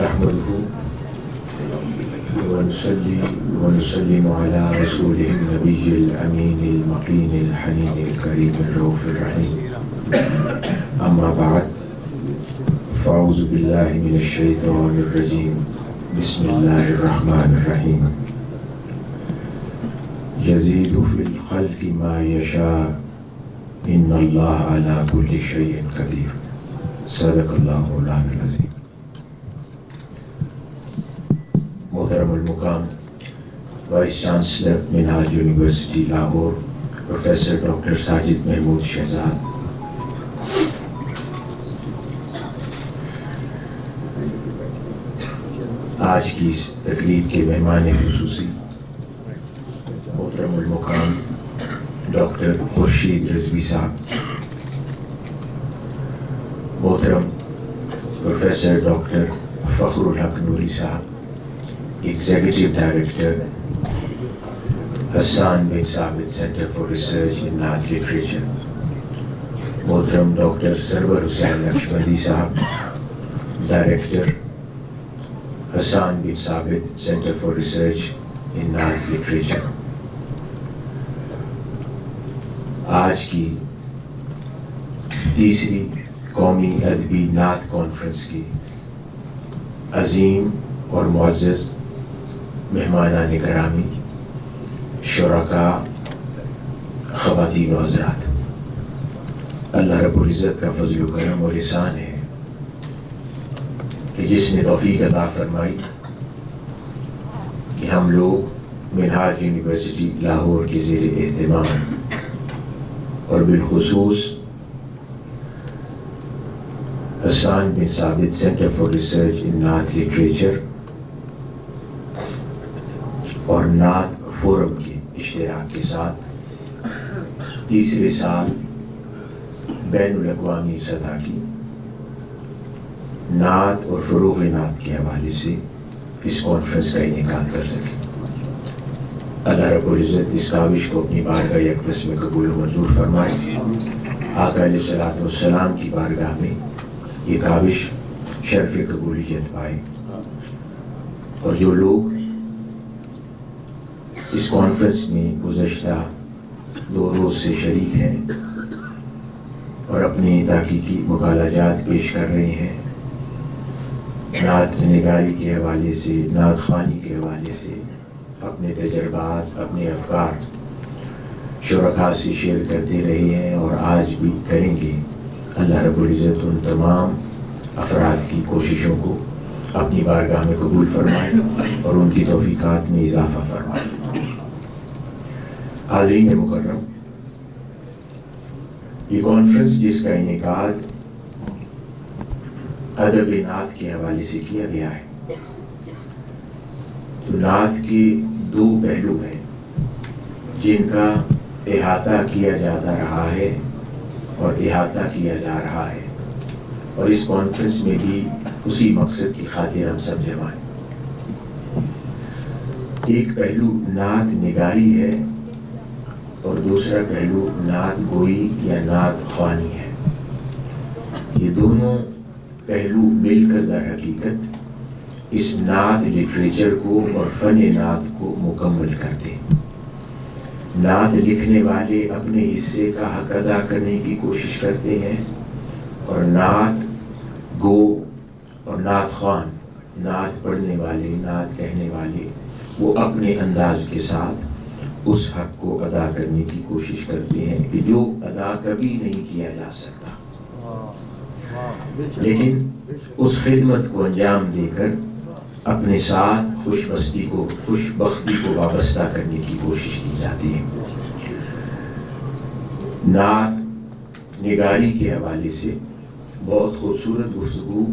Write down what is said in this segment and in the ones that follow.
نحمده ونصلي ونسلم على رسوله النبي الأمين المقين الحنين الكريم الرؤوف الرحيم. أما بعد، فأعوذ بالله من الشيطان الرجيم. بسم الله الرحمن الرحيم. يزيد في الخلق ما يشاء إن الله على كل شيء قدير. صدق الله مولانا العظيم. محترم المقام vice chancellor Minhaj university Lahore professor doctor Sajid Mahmood Shahzad, آج کی اس تقریب کے مہمان خصوصی محترم المقام ڈاکٹر خورشید رضوی صاحب، محترم پروفیسر ڈاکٹر فخر الحق نوری صاحب، ایگزیکٹو ڈائریکٹر حسان بن ثابت سینٹر فار ریسرچ ان نعت لٹریچر، محترم ڈاکٹر سرور حسین نقشبندی صاحب، ڈائریکٹر حسان بن ثابت سینٹر فار ریسرچ ان نعت لٹریچر، آج کی تیسری قومی ادبی نعت کانفرنس کی عظیم اور معزز مہمانان گرامی، شرکاء، خواتین و حضرات، اللہ رب العزت کا فضل و کرم اور احسان ہے کہ جس نے توفیق عطا فرمائی کہ ہم لوگ منہاج یونیورسٹی لاہور کے زیر اہتمام اور بالخصوص حسان بن ثابت سینٹر فار ریسرچ ان نعت لٹریچر اور نعت فورم کے اشتراک کے ساتھ تیسرے سال بین الاقوامی سطح کی نعت اور فروغ نعت کے حوالے سے اس کانفرنس کا انعقاد کر سکیں۔ اللہ رب العزت اس کاوش کو اپنی بارگاہ اقدس میں قبول و منظور فرمائے، آقا علیہ الصلوۃ والسلام کی بارگاہ میں یہ کاوش شرف قبولیت پائے، اور جو لوگ اس کانفرنس میں گزشتہ 2 روز سے شریک ہیں اور اپنی تحقیقی مقالہ جات پیش کر رہے ہیں، نعت نگاری کے حوالے سے، نعت خوانی کے حوالے سے اپنے تجربات، اپنے افکار شرکاء سے شیئر کرتے رہے ہیں اور آج بھی کریں گے، اللہ رب العزت ان تمام افراد کی کوششوں کو اپنی بارگاہ میں قبول فرمائے اور ان کی توفیقات میں اضافہ فرمائے۔ حاضرین مکرم، یہ کانفرنس جس کا انعقاد ادب نعت کے حوالے سے کیا گیا ہے، تو نعت کے 2 پہلو ہیں جن کا احاطہ کیا جاتا رہا ہے اور احاطہ کیا جا رہا ہے، اور اس کانفرنس میں بھی اسی مقصد کی خاطر ہم سب جمع ہیں۔ ایک پہلو نعت نگاری ہے اور دوسرا پہلو نعت گوئی یا نعت خوانی ہے۔ یہ دونوں پہلو مل کر در حقیقت اس نعت لٹریچر کو اور فن نعت کو مکمل کرتے ہیں۔ نعت لکھنے والے اپنے حصے کا حق ادا کرنے کی کوشش کرتے ہیں، اور نعت گو اور نعت خوان، نعت پڑھنے والے، نعت کہنے والے، وہ اپنے انداز کے ساتھ اس حق کو ادا کرنے کی کوشش کرتے ہیں کہ جو ادا کبھی نہیں کیا جا سکتا، لیکن اس خدمت کو انجام دے کر اپنے ساتھ خوش بختی کو وابستہ کرنے کی کوشش کی جاتی ہے۔ نعت نگاری کے حوالے سے بہت خوبصورت گفتگو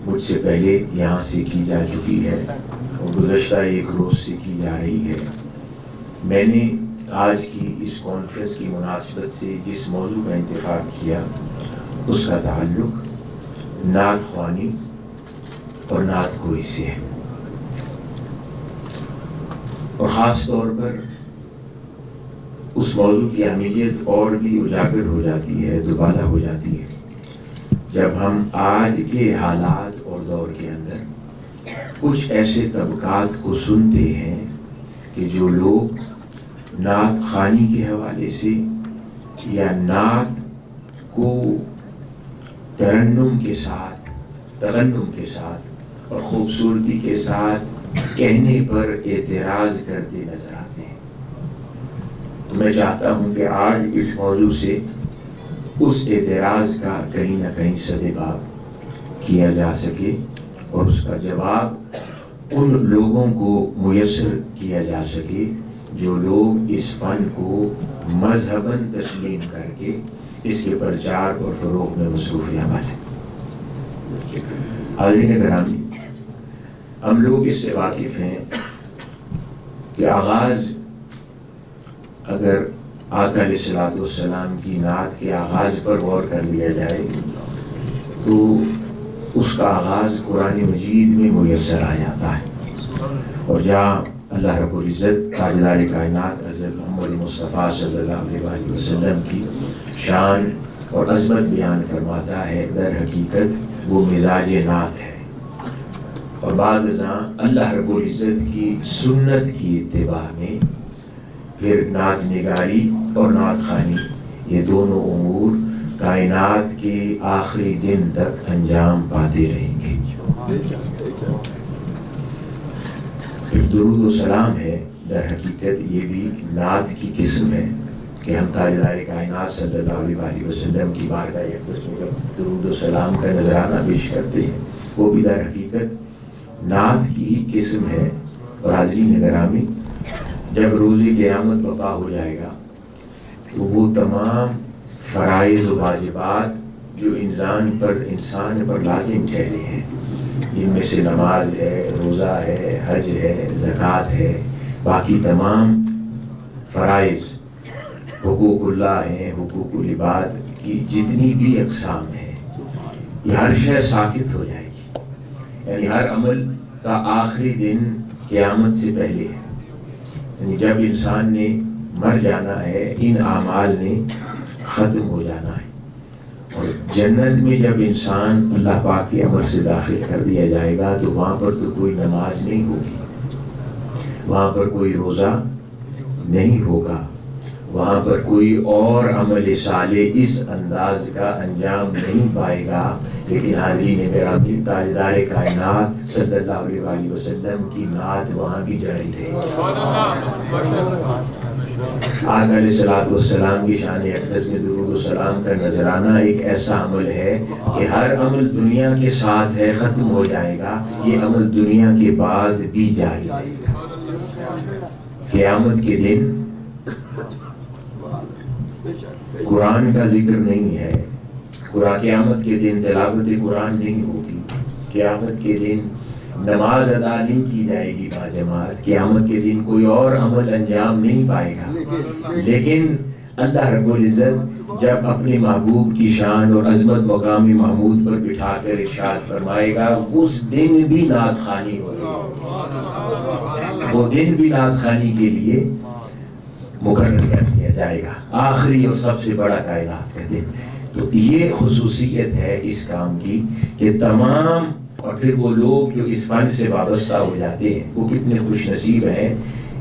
مجھ سے پہلے یہاں سے کی جا چکی ہے اور گزشتہ 1 روز سے کی جا رہی ہے۔ میں نے آج کی اس کانفرنس کی مناسبت سے جس موضوع کا انتخاب کیا اس کا تعلق نعت خوانی اور نعت گوئی سے ہے، اور خاص طور پر اس موضوع کی اہمیت اور بھی اجاگر ہو جاتی ہے، دوبالا ہو جاتی ہے، جب ہم آج کے حالات اور دور کے اندر کچھ ایسے طبقات کو سنتے ہیں کہ جو لوگ نعت خوانی کے حوالے سے یا نعت کو ترنم کے ساتھ، تغنم کے ساتھ اور خوبصورتی کے ساتھ کہنے پر اعتراض کرتے نظر آتے ہیں۔ تو میں چاہتا ہوں کہ آج اس موضوع سے اس اعتراض کا کہیں نہ کہیں سدباب کیا جا سکے اور اس کا جواب ان لوگوں کو میسر کیا جا سکے جو لوگ اس فن کو مذہباً تسلیم کر کے اس کے پرچار اور فروغ میں مصروف عمل ہے۔ حاضرین گرامی، ہم لوگ اس سے واقف ہیں کہ آغاز اگر آقا علیہ الصلوۃ والسلام کی نعت کے آغاز پر غور کر لیا جائے تو اس کا آغاز قرآن مجید میں میسر آ جاتا ہے، اور جہاں اللہ رب العزت تاجدار کائنات حضرت محمد مصطفیٰ صلی اللہ علیہ وسلم کی شان اور عظمت بیان فرماتا ہے، در حقیقت وہ مزاج نعت ہے۔ اور بعد ازاں اللہ رب العزت کی سنت کی اتباع میں پھر نعت نگاری اور نعت خوانی یہ دونوں امور کائنات کے آخری دن تک انجام پاتے رہیں گے۔ پھر درود و سلام ہے، در حقیقت یہ بھی نعت کی قسم ہے کہ ہم تاجدار کائنات صلی اللہ علیہ وسلم کی بارگاہ اقدس میں جب درود و سلام کا نذرانہ پیش کرتے ہیں وہ بھی در حقیقت نعت کی ہی قسم ہے۔ اور حاضرین گرامی، جب روز قیامت برپا ہو جائے گا تو وہ تمام فرائض و واجبات جو انسان پر لازم ٹھہرے ہیں، جن میں سے نماز ہے، روزہ ہے، حج ہے، زکوٰۃ ہے، باقی تمام فرائض، حقوق اللہ ہیں، حقوق العباد کی جتنی بھی اقسام ہیں، یہ ہر شے ساقط ہو جائے گی۔ یعنی ہر عمل کا آخری دن قیامت سے پہلے ہے، یعنی جب انسان نے مر جانا ہے ان اعمال نے ختم ہو جانا ہے، اور جنت میں جب انسان اللہ پاک کے امر سے داخل کر دیا جائے گا تو وہاں پر تو کوئی نماز نہیں ہوگی، وہاں پر کوئی روزہ نہیں ہوگا، وہاں پر کوئی اور عمل صالح اس انداز کا انجام نہیں پائے گا۔ لیکن حاضرین گرامی، تاجدار کائنات صلی اللہ علیہ وسلم کی نعت وہاں بھی جاری رہے گی۔ آقا علیہ الصلوۃ والسلام کی شان اقدس میں درود و سلام کا نذرانہ ایک ایسا عمل ہے کہ ہر عمل دنیا کے ساتھ ہے، ختم ہو جائے گا، یہ عمل دنیا کے بعد بھی جاری رہے گا۔ قیامت کے دن قرآن کا ذکر نہیں ہے، قیامت کے دن تلاوت قرآن نہیں ہوگی، قیامت کے دن نماز ادا نہیں کی جائے گی باجماعت، قیامت کے دن کوئی اور عمل انجام نہیں پائے گا۔ لیکن اللہ رب العزت جب اپنے محبوب کی شان اور عظمت مقام محمود پر بٹھا کر ارشاد فرمائے گا، اس دن بھی نعت خوانی ہوگی، وہ دن بھی نعت خوانی کے لیے مقرر کر دیا جائے گا، آخری اور سب سے بڑا کائنات کا دن۔ تو یہ خصوصیت ہے اس کام کی کہ تمام، اور پھر وہ لوگ جو اس فن سے وابستہ ہو جاتے ہیں وہ کتنے خوش نصیب ہیں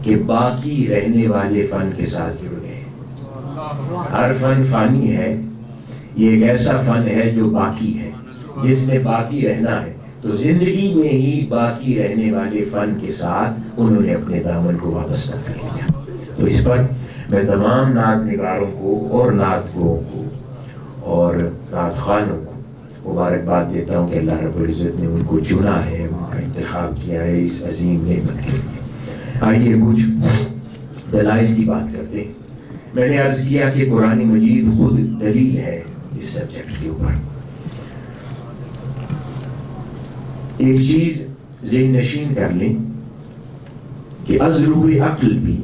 کہ باقی رہنے والے فن کے ساتھ جڑ گئے ہیں۔ ہر فن فانی ہے، یہ ایک ایسا فن ہے جو باقی ہے، جس نے باقی رہنا ہے تو زندگی میں ہی باقی رہنے والے فن کے ساتھ انہوں نے اپنے دامن کو وابستہ کر لیا۔ تو اس پر میں تمام نعت نگاروں کو اور نعت گوؤں کو اور نعت خوانوں کو مبارکباد دیتا ہوں کہ اللہ رب العزت نے ان کو چنا ہے، ان کا انتخاب کیا ہے اس عظیم نعمت کے لیے۔ آئیے کچھ دلائل کی بات کرتے ہیں۔ میں نے عرض کیا کہ قرآن مجید خود دلیل ہے اس سبجیکٹ کے اوپر۔ ایک چیز ذہن نشین کر لیں کہ از روح عقل بھی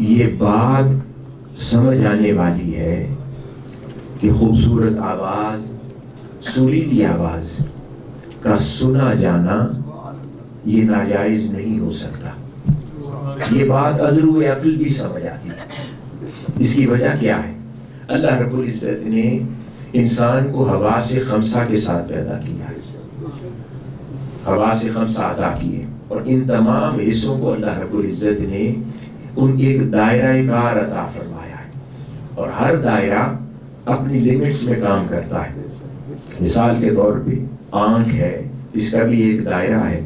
یہ بات سمجھ آنے والی ہے کہ خوبصورت آواز، سریلی آواز کا سنا جانا یہ ناجائز نہیں ہو سکتا۔ یہ بات از روح عقل بھی سمجھ آتی ہے۔ اس کی وجہ کیا ہے؟ اللہ رب العزت نے انسان کو حواس خمسہ کے ساتھ پیدا کیا ہے۔ حواس خمسہ عطا کیے، اور ان تمام حصوں کو اللہ رب العزت نے ان ایک دائرہ کار عطا فرمایا ہے، اور ہر دائرہ اپنی لیمٹس میں کام کرتا ہے۔ مثال کے طور پہ آنکھ ہے، اس کا بھی ایک دائرہ ہے،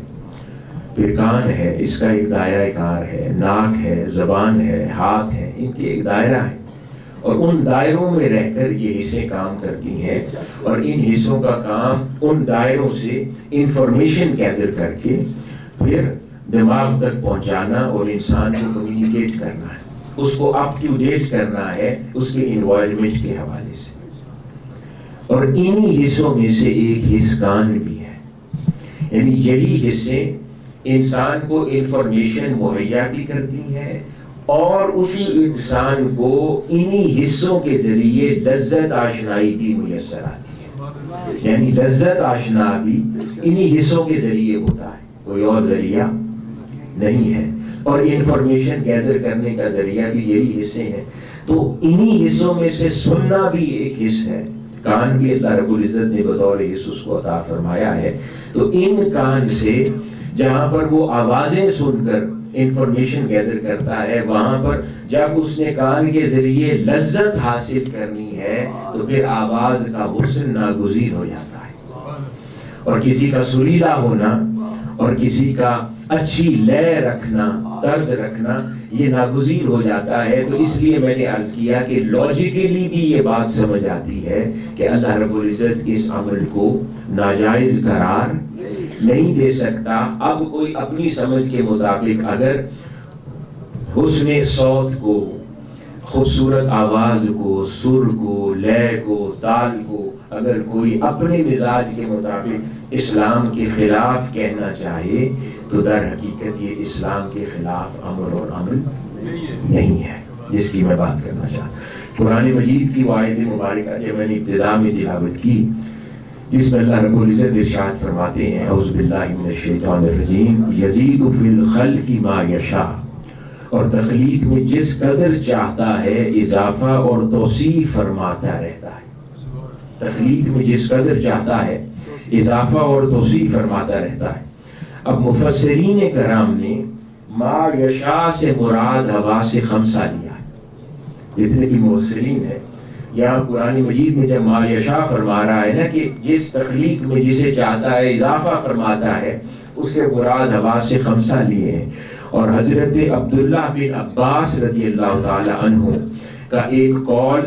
پھر کان ہے، اس کا ایک دائرہ کار ہے، ناک ہے، زبان ہے، ہاتھ ہے، ان کی ایک دائرہ ہے، اور ان دائروں میں رہ کر یہ حصے کام کرتی ہیں، اور ان حصوں کا کام ان دائروں سے انفارمیشن گیدر کر کے پھر دماغ تک پہنچانا اور انسان کو کمیونیکیٹ کرنا ہے، اس کو اپ ٹو ڈیٹ کرنا ہے اس کے انوائرمنٹ کے حوالے سے۔ اور انہی حصوں میں سے ایک حصہ کان بھی ہے، یعنی یہی حصے انسان کو انفارمیشن مہیا بھی کرتی ہیں، اور اسی انسان کو انہی حصوں کے ذریعے لذت آشنائی بھی میسر آتی ہے، یعنی لذت آشنا بھی انہی حصوں کے ذریعے ہوتا ہے، کوئی اور ذریعہ نہیں ہے، اور انفارمیشن گیدر کرنے کا ذریعہ بھی یہی حصے ہیں۔ تو انہی حصوں میں سے سننا بھی ایک حصہ ہے، کان بھی اللہ رب العزت نے بطور حص اس کو عطا فرمایا ہے۔ تو ان کان سے جہاں پر وہ آوازیں سن کر انفارمیشن گیدر کرتا ہے، وہاں پر جب اس نے کان کے ذریعے لذت حاصل کرنی ہے تو پھر آواز کا حسن ناگزیر ہو جاتا ہے، اور کسی کا سریلا ہونا اور کسی کا اچھی لے رکھنا، طرز رکھنا، یہ ناگزیر ہو جاتا ہے۔ تو اس لیے میں نے عرض کیا کہ لاجیکلی بھی یہ بات سمجھ آتی ہے کہ اللہ رب العزت اس عمل کو ناجائز قرار نہیں دے سکتا۔ اب کوئی اپنی سمجھ کے مطابق اگر حسن صوت کو، خوبصورت آواز کو، سر کو، لے کو، تال کو اگر کوئی اپنے مزاج کے مطابق اسلام کے خلاف کہنا چاہے تو در حقیقت یہ اسلام کے خلاف امر اور عمل نہیں ہے، جس کی میں بات کرنا چاہتا۔ قرآن مجید کی وہ آیت مبارکہ جو میں نے ابتدا میں تلاوت کی، جس میں اللہ رب العزت ارشاد فرماتے ہیں اعوذ باللہ من الشیطان الرجیم یزید فی الخلق ما یشاء، اور تخلیق میں جس قدر چاہتا ہے اضافہ اور توسیع فرماتا رہتا ہے۔ تخلیق میں جس قدر چاہتا ہے اضافہ اور توسیع فرماتا رہتا ہے۔ اب مفسرین کرام نے ما یشاء سے مراد حواس خمسہ لیا ہے، جتنے بھی مفسرین ہیں یہاں قرآن مجید میں جب ما یشاء فرما رہا ہے نا کہ جس تخلیق میں جسے چاہتا ہے اضافہ فرماتا ہے، اس سے مراد حواس خمسہ لیے ہیں۔ اور حضرت عبداللہ بن عباس رضی اللہ تعالی عنہ کا ایک قول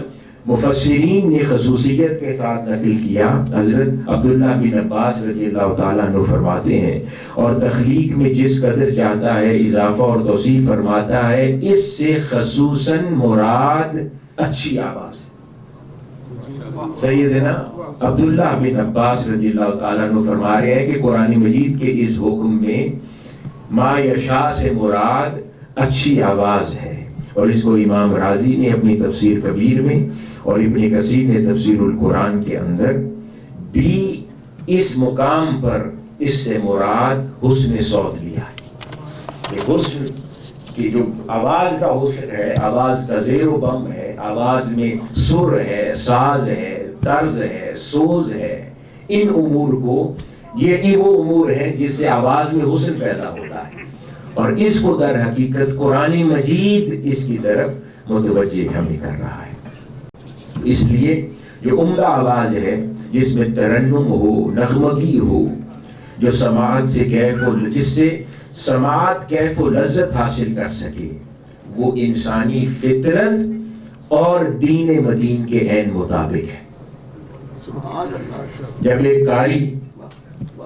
مفسرین نے خصوصیت کے ساتھ نقل کیا۔ حضرت عبداللہ بن عباس رضی اللہ تعالیٰ عنہ فرماتے ہیں اور تخلیق میں جس قدر چاہتا ہے اضافہ اور توسیع فرماتا ہے، اس سے خصوصاً مراد اچھی آواز ہے۔ سیدنا عبداللہ بن عباس رضی اللہ تعالیٰ عنہ فرما رہے ہیں کہ قرآن مجید کے اس حکم میں ما یشاء سے مراد اچھی آواز ہے، اور اس کو امام رازی نے اپنی تفسیر کبیر میں اور ابن کثیر نے تفسیر القرآن کے اندر بھی اس مقام پر اس سے مراد حسن صوت لیا ہے کہ حسن کی جو آواز کا حسن ہے، آواز کا زیر و بم ہے، آواز میں سر ہے، ساز ہے، طرز ہے، سوز ہے، ان امور کو، یہ وہ امور ہیں جس سے آواز میں حسن پیدا ہوتا ہے، اور اس کو در حقیقت قرآن مجید اس کی طرف متوجہ ہمیں کر رہا ہے۔ اس لیے جو عمدہ آواز ہے جس میں ترنم ہو، نغمگی ہو، جو سماعت سے جس سے سماعت کیف و لذت حاصل کر سکے، وہ انسانی فطرت اور دین مدین کے عین مطابق ہے۔ جب ایک قاری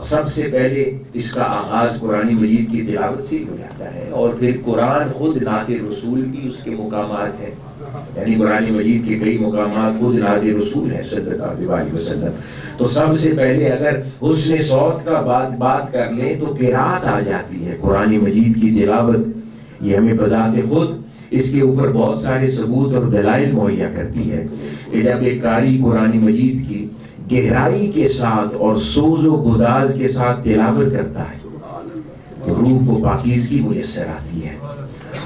سب سے پہلے اس کا آغاز قرآن مجید کی تلاوت سے ہو جاتا ہے، اور پھر قرآن خود نعت رسول بھی اس کے مقامات ہیں، یعنی قرآن مجید کے کئی مقامات خود نعت رسول ہیں صلی اللہ علیہ وسلم۔ تو سب سے پہلے اگر حسن صوت کا بات کر لیں تو قرات آ جاتی ہے، قرآن مجید کی تلاوت یہ ہمیں بذات خود اس کے اوپر بہت سارے ثبوت اور دلائل مہیا کرتی ہے کہ جب ایک قاری قرآن مجید کی گہرائی کے ساتھ اور سوز و گداز کے ساتھ تلاوت کرتا ہے تو روح کو پاکیزگی میسر آتی ہے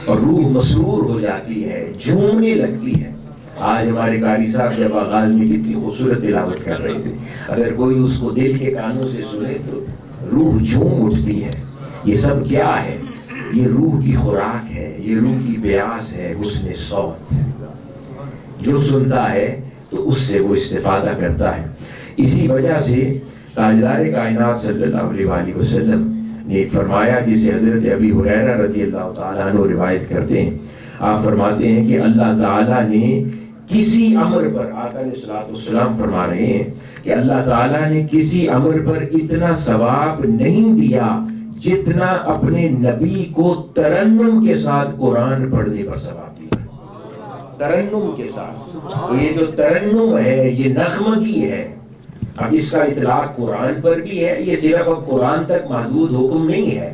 اور روح مسرور ہو جاتی ہے، جھومنے لگتی ہے۔ آج ہمارے قاری صاحب جب آغاز میں کتنی خوبصورت تلاوت کر رہے تھے، اگر کوئی اس کو دل کے کانوں سے سنے تو روح جھوم اٹھتی ہے. یہ سب کیا ہے؟ یہ روح کی خوراک ہے، یہ روح کی پیاس ہے، حسن صوت. جو سنتا ہے تو اس سے وہ استفادہ کرتا ہے. اسی وجہ سے تاجدار کائنات صلی اللہ علیہ وآلہ وسلم نے فرمایا، جسے حضرت ابی ہریرہ رضی اللہ تعالیٰ عنہ روایت کرتے ہیں، آپ فرماتے ہیں کہ اللہ تعالیٰ نے کسی امر پر، آقا علیہ الصلوۃ والسلام فرما رہے ہیں کہ اللہ تعالیٰ نے کسی امر پر اتنا ثواب نہیں دیا جتنا اپنے نبی کو ترنم کے ساتھ قرآن پڑھنے پر ثواب دیا. ترنم کے ساتھ. تو یہ جو ترنم ہے یہ نغمگی ہے. اب اس کا اطلاق قرآن پر بھی ہے، یہ صرف اب قرآن تک محدود حکم نہیں ہے،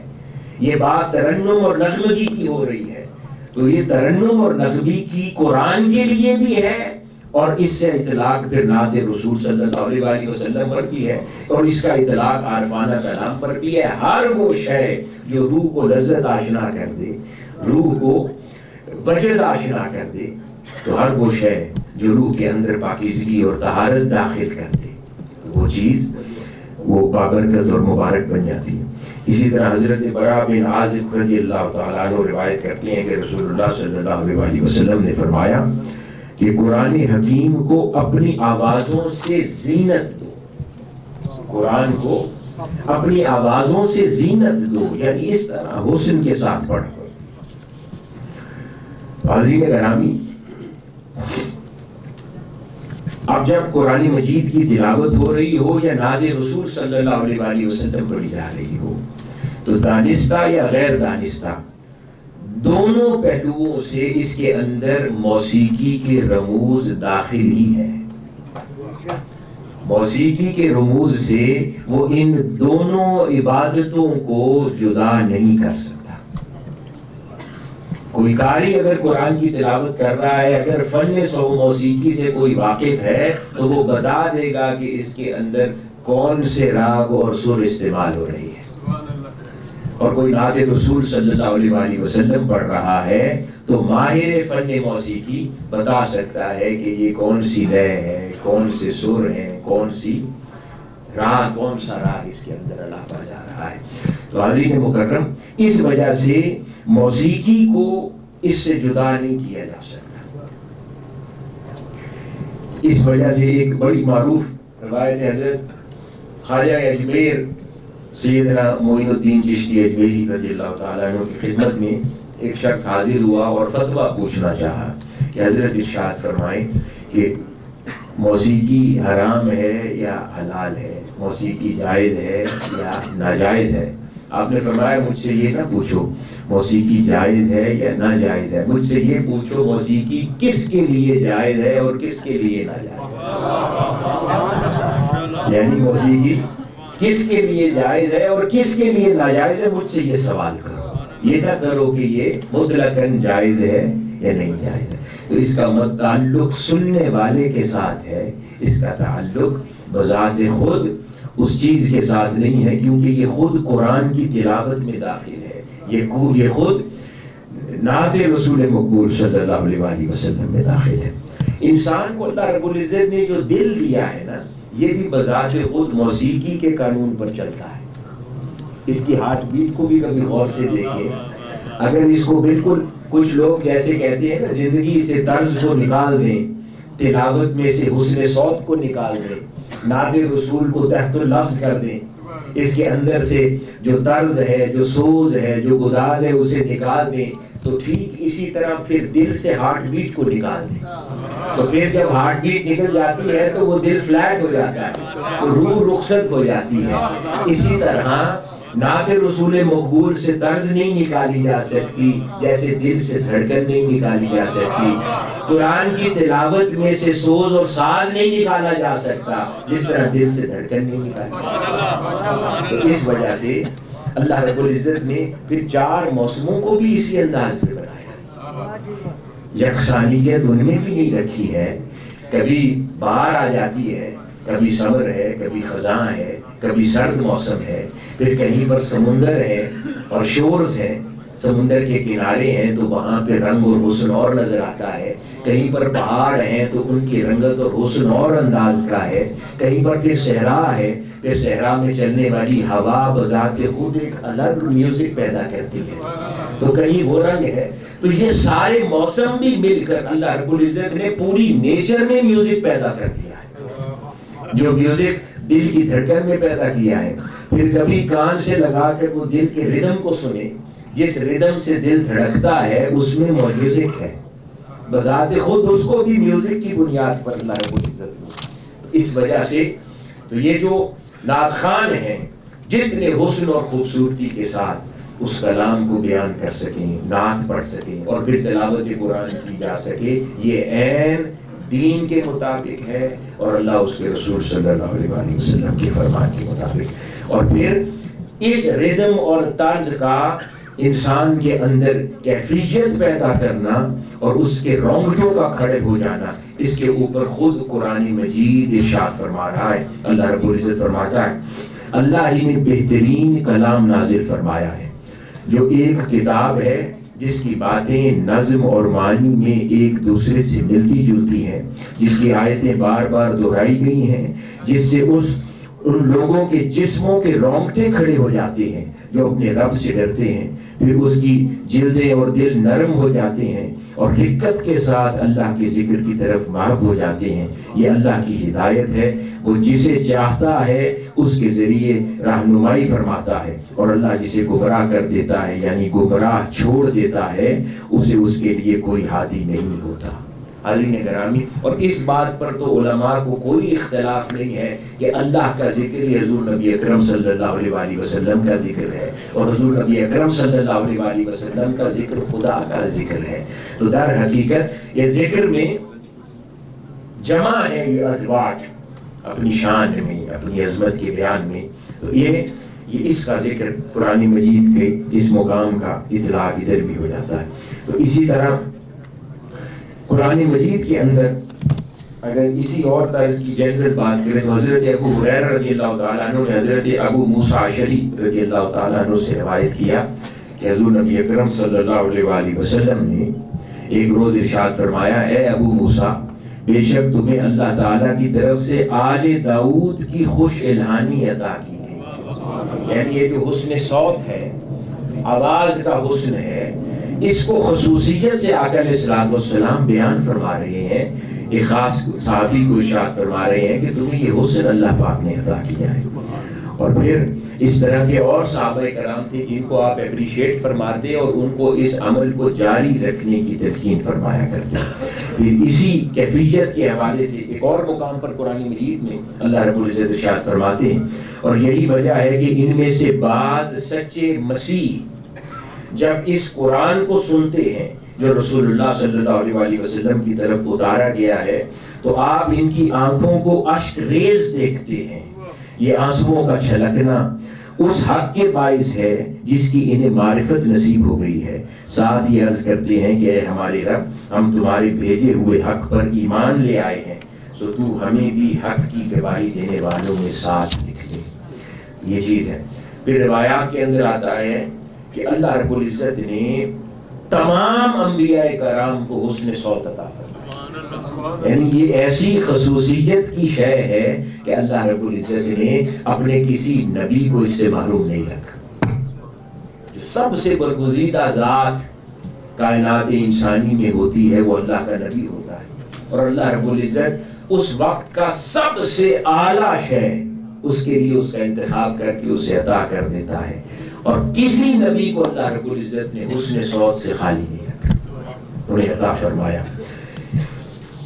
یہ بات ترنم اور نغمگی کی ہو رہی ہے. تو یہ ترنم اور نغمگی کی قرآن کے لیے بھی ہے، اور اس سے اطلاق پھر نعت رسول صلی اللہ علیہ وآلہ وسلم پر بھی ہے، اور اس کا اطلاق عارفانہ کلام پر بھی ہے. ہر وہ شے جو روح کو لذت آشنا کر دے، روح کو وجد آشنا کر دے، تو ہر وہ شے جو روح کے اندر پاکیزگی اور طہارت داخل کر دے، وہ چیز وہ بابرکت اور مبارک بن جاتی ہے. اسی طرح حضرت براء بن عازب رضی اللہ تعالیٰ عنہ روایت کرتے ہیں کہ رسول اللہ صلی اللہ علیہ وآلہ وسلم نے فرمایا کہ قرآن حکیم کو اپنی آوازوں سے زینت دو. قرآن کو اپنی آوازوں سے زینت دو، یعنی اس طرح حسن کے ساتھ پڑھو. حاضرین گرامی، اب جب قرآن مجید کی تلاوت ہو رہی ہو یا نعت رسول صلی اللہ علیہ وآلہ وسلم پڑھی جا رہی ہو، تو دانستہ یا غیر دانستہ دونوں پہلوؤں سے اس کے اندر موسیقی کے رموز داخل ہی ہیں. موسیقی کے رموز سے وہ ان دونوں عبادتوں کو جدا نہیں کر سکتا. کوئی قاری اگر قرآن کی تلاوت کر رہا ہے، اگر فن موسیقی سے کوئی واقف ہے تو وہ بتا دے گا کہ اس کے اندر کون سے راگ اور سر استعمال ہو رہی ہے. اور کوئی نعت رسول صلی اللہ علیہ وآلہ وسلم پڑھ رہا ہے تو ماہر فن موسیقی بتا سکتا ہے کہ یہ کون سی لے ہے، کون سے سر ہیں، کون سی راگ، کون سا راگ اس کے اندر الاپا جا رہا ہے. تو حاضرین مکرم، اس وجہ سے موسیقی کو اس سے جدا نہیں کیا جا سکتا. اس وجہ سے ایک بڑی معروف روایت حضرت خواجہ اجمیر سیدنا معین الدین چشتی اجمیری رضی اللہ تعالیٰ عنہ کی خدمت میں ایک شخص حاضر ہوا اور فتویٰ پوچھنا چاہا کہ حضرت ارشاد فرمائیں کہ موسیقی حرام ہے یا حلال ہے، موسیقی جائز ہے یا ناجائز ہے. آپ نے فرمایا مجھ سے یہ نہ پوچھو موسیقی جائز ہے یا ناجائز ہے، مجھ سے یہ پوچھو موسیقی کس کے لیے جائز ہے اور کس کے لیے ناجائز ہے. یعنی موسیقی کس کے لیے جائز ہے اور کس کے لیے ناجائز ہے، مجھ سے یہ سوال کرو. یہ نہ کرو کہ یہ مطلقاً جائز ہے یا نہیں جائز ہے. تو اس کا تعلق سننے والے کے ساتھ ہے، اس کا تعلق بذات خود اس چیز کے ساتھ نہیں ہے، کیونکہ یہ خود قرآن کی تلاوت میں داخل ہے، یہ خود نعت رسول مقبول صلی اللہ علیہ وآلہ وسلم میں داخل ہے. انسان کو اللہ رب العزت نے جو دل دیا ہے نا، یہ بھی بذات خود موسیقی کے قانون پر چلتا ہے. اس کی ہارٹ بیٹ کو بھی کبھی غور سے دیکھیں. اگر اس کو بالکل کچھ لوگ جیسے کہتے ہیں نا زندگی سے طرز کو نکال دیں، تلاوت میں سے حسن صوت کو نکال دیں، نعت رسول کو تحت لفظ کر دیں، اس کے اندر سے جو طرز ہے، جو سوز ہے، جو گداز ہے اسے نکال دیں، تو ٹھیک اسی طرح پھر دل سے ہارٹ بیٹ کو نکال دیں. تو پھر جب ہارٹ بیٹ نکل جاتی ہے تو وہ دل فلیٹ ہو جاتا ہے، تو روح رخصت ہو جاتی ہے. اسی طرح نعت رسول مقبول سے طرز نہیں نکالی جا سکتی جیسے دل سے دھڑکن نہیں نکالی جا سکتی. قرآن کی تلاوت میں سے سوز اور ساز نہیں نکالا جا سکتا جس طرح دل سے دھڑکن نہیں نکالی جا سکتی. تو اس وجہ سے اللہ رب العزت نے پھر 4 موسموں کو بھی اسی انداز پہ بنایا. یکسانیت ان میں بھی نہیں رکھی ہے. کبھی بہار آ جاتی ہے، کبھی سمر ہے، کبھی خزاں ہے، کبھی سرد موسم ہے، پھر کہیں پر سمندر ہے اور شورز ہیں، سمندر کے کنارے ہیں تو وہاں پہ رنگ اور حسن اور نظر آتا ہے، کہیں پر پہاڑ ہیں تو ان کی رنگت اور حسن اور انداز کا ہے، کہیں پر پھر صحرا ہے، پھر صحرا میں چلنے والی ہوا بذات خود ایک الگ میوزک پیدا کرتی ہے، تو کہیں وہ رنگ ہے۔ تو یہ سارے موسم بھی مل کر اللہ رب العزت نے پوری نیچر میں میوزک پیدا کر دیا ہے، جو میوزک دل کی دھڑکن میں پیدا کیا ہے۔ پھر کبھی کان سے لگا کر وہ دل کے ردم کو سنے، جس ردم سے دل دھڑکتا ہے اس میں میوزک ہے، بذات خود اس کو بھی میوزک کی بنیاد پر اللہ رب العزت نے۔ اس وجہ سے تو یہ جو نعت خوان ہیں جتنے حسن اور خوبصورتی کے ساتھ اس کلام کو بیان کر سکیں، نعت پڑھ سکیں اور پھر تلاوت قرآن کی جا سکے، یہ عین دین کے مطابق ہے اور اللہ اس کے رسول صلی اللہ علیہ وسلم کے فرمان کے مطابق۔ اور پھر اس ردم اور طرز کا انسان کے اندر کیفیت پیدا کرنا اور اس کے رونگٹوں کا کھڑے ہو جانا، اس کے اوپر خود قرآن مجید ارشاد فرما رہا ہے۔ اللہ رب العزت فرماتا ہے اللہ ہی نے بہترین کلام نازل فرمایا ہے، جو ایک کتاب ہے جس کی باتیں نظم اور معنی میں ایک دوسرے سے ملتی جلتی ہیں، جس کی آیتیں بار بار دہرائی گئی ہیں، جس سے ان لوگوں کے جسموں کے رونگٹے کھڑے ہو جاتے ہیں جو اپنے رب سے ڈرتے ہیں، پھر اس کی جلدیں اور دل نرم ہو جاتے ہیں اور حقت کے ساتھ اللہ کے ذکر کی طرف محو ہو جاتے ہیں۔ یہ اللہ کی ہدایت ہے، وہ جسے چاہتا ہے اس کے ذریعے رہنمائی فرماتا ہے، اور اللہ جسے گمراہ کر دیتا ہے یعنی گمراہ چھوڑ دیتا ہے اسے اس کے لیے کوئی ہادی نہیں ہوتا۔ حاضرین گرامی، اور اس بات پر تو علماء کو کوئی اختلاف نہیں ہے کہ اللہ کا ذکر یہ حضور نبی اکرم صلی اللہ علیہ وسلم کا ذکر ہے، اور حضور نبی اکرم صلی اللہ علیہ وسلم کا ذکر خدا کا ذکر ہے۔ تو در حقیقت یہ ذکر میں جمع ہے یہ ازواج اپنی شان میں، اپنی عظمت کے بیان میں، تو یہ اس کا ذکر قرآن مجید کے اس مقام کا اطلاق ادھر بھی ہو جاتا ہے۔ تو اسی طرح قرآن مجید کے اندر اگر اسی اور طرز کی جنرل بات کریں تو حضرت ابو ہریرہ رضی اللہ تعالیٰ عنہ نے حضرت ابو موسیٰ اشعری رضی اللہ تعالیٰ عنہ سے روایت کیا کہ حضور نبی اکرم صلی اللہ علیہ وسلم نے ایک روز ارشاد فرمایا، اے ابو موسیٰ، بے شک تمہیں اللہ تعالیٰ کی طرف سے آل داؤد کی خوش الہانی عطا کی ہے۔ یعنی یہ جو حسن صوت ہے، آواز کا حسن ہے، اس کو خصوصیت سے آقا علیہ السلام بیان فرما رہے ہیں، ایک خاص صحابی کو ارشاد فرما رہے ہیں کہ تمہیں یہ حسن اللہ پاک نے عطا کیا ہے۔ اور پھر اس طرح کے اور صحابہ کرام تھے جن کو آپ اپریشیٹ فرماتے اور ان کو اس عمل کو جاری رکھنے کی تلقین فرمایا کرتے۔ پھر اسی کیفیت کے حوالے سے ایک اور مقام پر قرآن مجید میں اللہ رب العزت ارشاد فرماتے ہیں، اور یہی وجہ ہے کہ ان میں سے بعض سچے مسیح جب اس قرآن کو سنتے ہیں جو رسول اللہ صلی اللہ علیہ وسلم کی طرف اتارا گیا ہے تو آپ ان کی آنکھوں کو اشک ریز دیکھتے ہیں۔ یہ آنسوؤں کا چھلکنا اس حق کے باعث ہے جس کی انہیں معرفت نصیب ہو گئی ہے، ساتھ ہی عرض کرتے ہیں کہ اے ہمارے رب، ہم تمہارے بھیجے ہوئے حق پر ایمان لے آئے ہیں، سو تو ہمیں بھی حق کی گواہی دینے والوں میں ساتھ لکھ لے۔ یہ چیز ہے۔ پھر روایات کے اندر آتا ہے کہ اللہ رب العزت نے تمام انبیاء کرام کو حسن صوت عطا فرمایا، یعنی یہ ایسی خصوصیت کی شے ہے کہ اللہ رب العزت نے اپنے کسی نبی کو اس سے محروم نہیں رکھا۔ جو سب سے برگزیدہ ذات کائنات انسانی میں ہوتی ہے وہ اللہ کا نبی ہوتا ہے، اور اللہ رب العزت اس وقت کا سب سے اعلیٰ شے اس کے لیے اس کا انتخاب کر کے اسے عطا کر دیتا ہے، اور کسی نبی کو اللہ رب العزت نے حسن صوت سے خالی نہیں رکھا، انہیں عطا فرمایا۔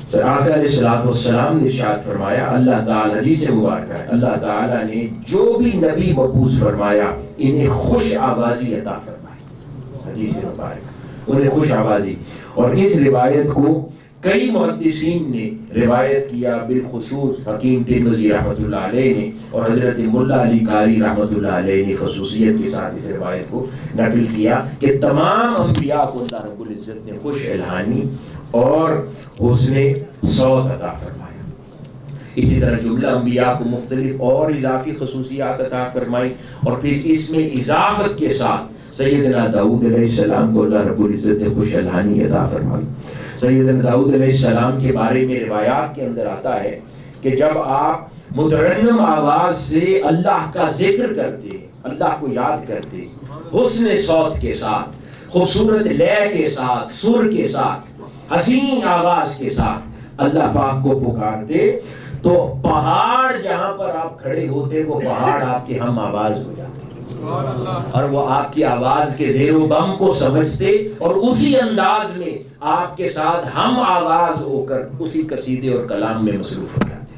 آقا علیہ السلام نے ارشاد فرمایا، اللہ تعالیٰ حدیث مبارکہ ہے، اللہ تعالیٰ نے جو بھی نبی مبعوث فرمایا انہیں خوش آوازی عطا فرمائی، حدیث مبارکہ انہیں خوش آوازی۔ اور اس روایت کو کئی محدثین نے روایت کیا، بالخصوص حکیم ترمذی رحمۃ اللہ علیہ نے اور حضرت ملا علی قاری رحمۃ اللہ علیہ نے خصوصیت کے ساتھ اس روایت کو نقل کیا کہ تمام انبیاء کو اللہ رب العزت نے خوش الہانی اور حسن صوت عطا فرمایا۔ اسی طرح جملہ انبیاء کو مختلف اور اضافی خصوصیات عطا فرمائی، اور پھر اس میں اضافت کے ساتھ سیدنا داؤد علیہ السلام کو اللہ رب العزت نے خوش الحانی عطا فرمائی۔ سیدنا داؤد علیہ السلام کے بارے میں روایات کے اندر آتا ہے کہ جب آپ مترنم آواز سے اللہ کا ذکر کرتے، اللہ کو یاد کرتے، حسن صوت کے ساتھ، خوبصورت لے کے ساتھ، سر کے ساتھ، حسین آواز کے ساتھ اللہ پاک کو پکارتے، تو پہاڑ جہاں پر آپ کھڑے ہوتے وہ پہاڑ آپ کے ہم آواز ہو جاتے، اور وہ آپ کی آواز کے زیر و بم کو سمجھتے اور اسی انداز میں آپ کے ساتھ ہم آواز ہو کر اسی قصیدے اور کلام میں مصروف ہو جاتے۔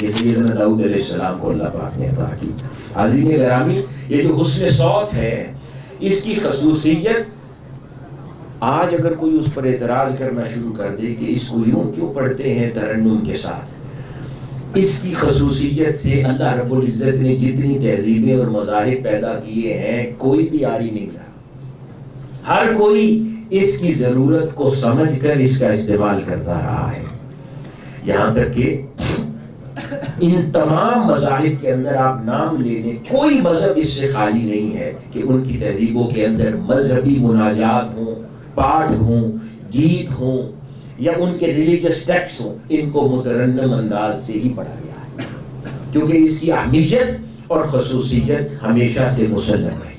یہ سیدنا داؤد علیہ السلام کو اللہ پاک نے عطا کی۔ حاضرین گرامی، یہ جو حسن صوت ہے اس کی خصوصیت، آج اگر کوئی اس پر اعتراض کرنا شروع کر دے کہ اس کو یوں کیوں پڑھتے ہیں ترنم کے ساتھ، اس کی خصوصیت سے اللہ رب العزت نے جتنی تہذیبیں اور مذاہب پیدا کیے ہیں کوئی بھی عاری نہیں رہا، ہر کوئی اس کی ضرورت کو سمجھ کر اس کا استعمال کرتا رہا ہے، یہاں تک کہ ان تمام مذاہب کے اندر آپ نام لے لیں، کوئی مذہب اس سے خالی نہیں ہے کہ ان کی تہذیبوں کے اندر مذہبی مناجات ہوں، پاٹھ ہوں، گیت ہوں، یا ان کے ریلیجس ٹیکسٹ ہوں، ان کو مترنم انداز سے ہی پڑھا گیا ہے، کیونکہ اس کی اہمیت اور خصوصیت ہمیشہ سے مسلم ہے۔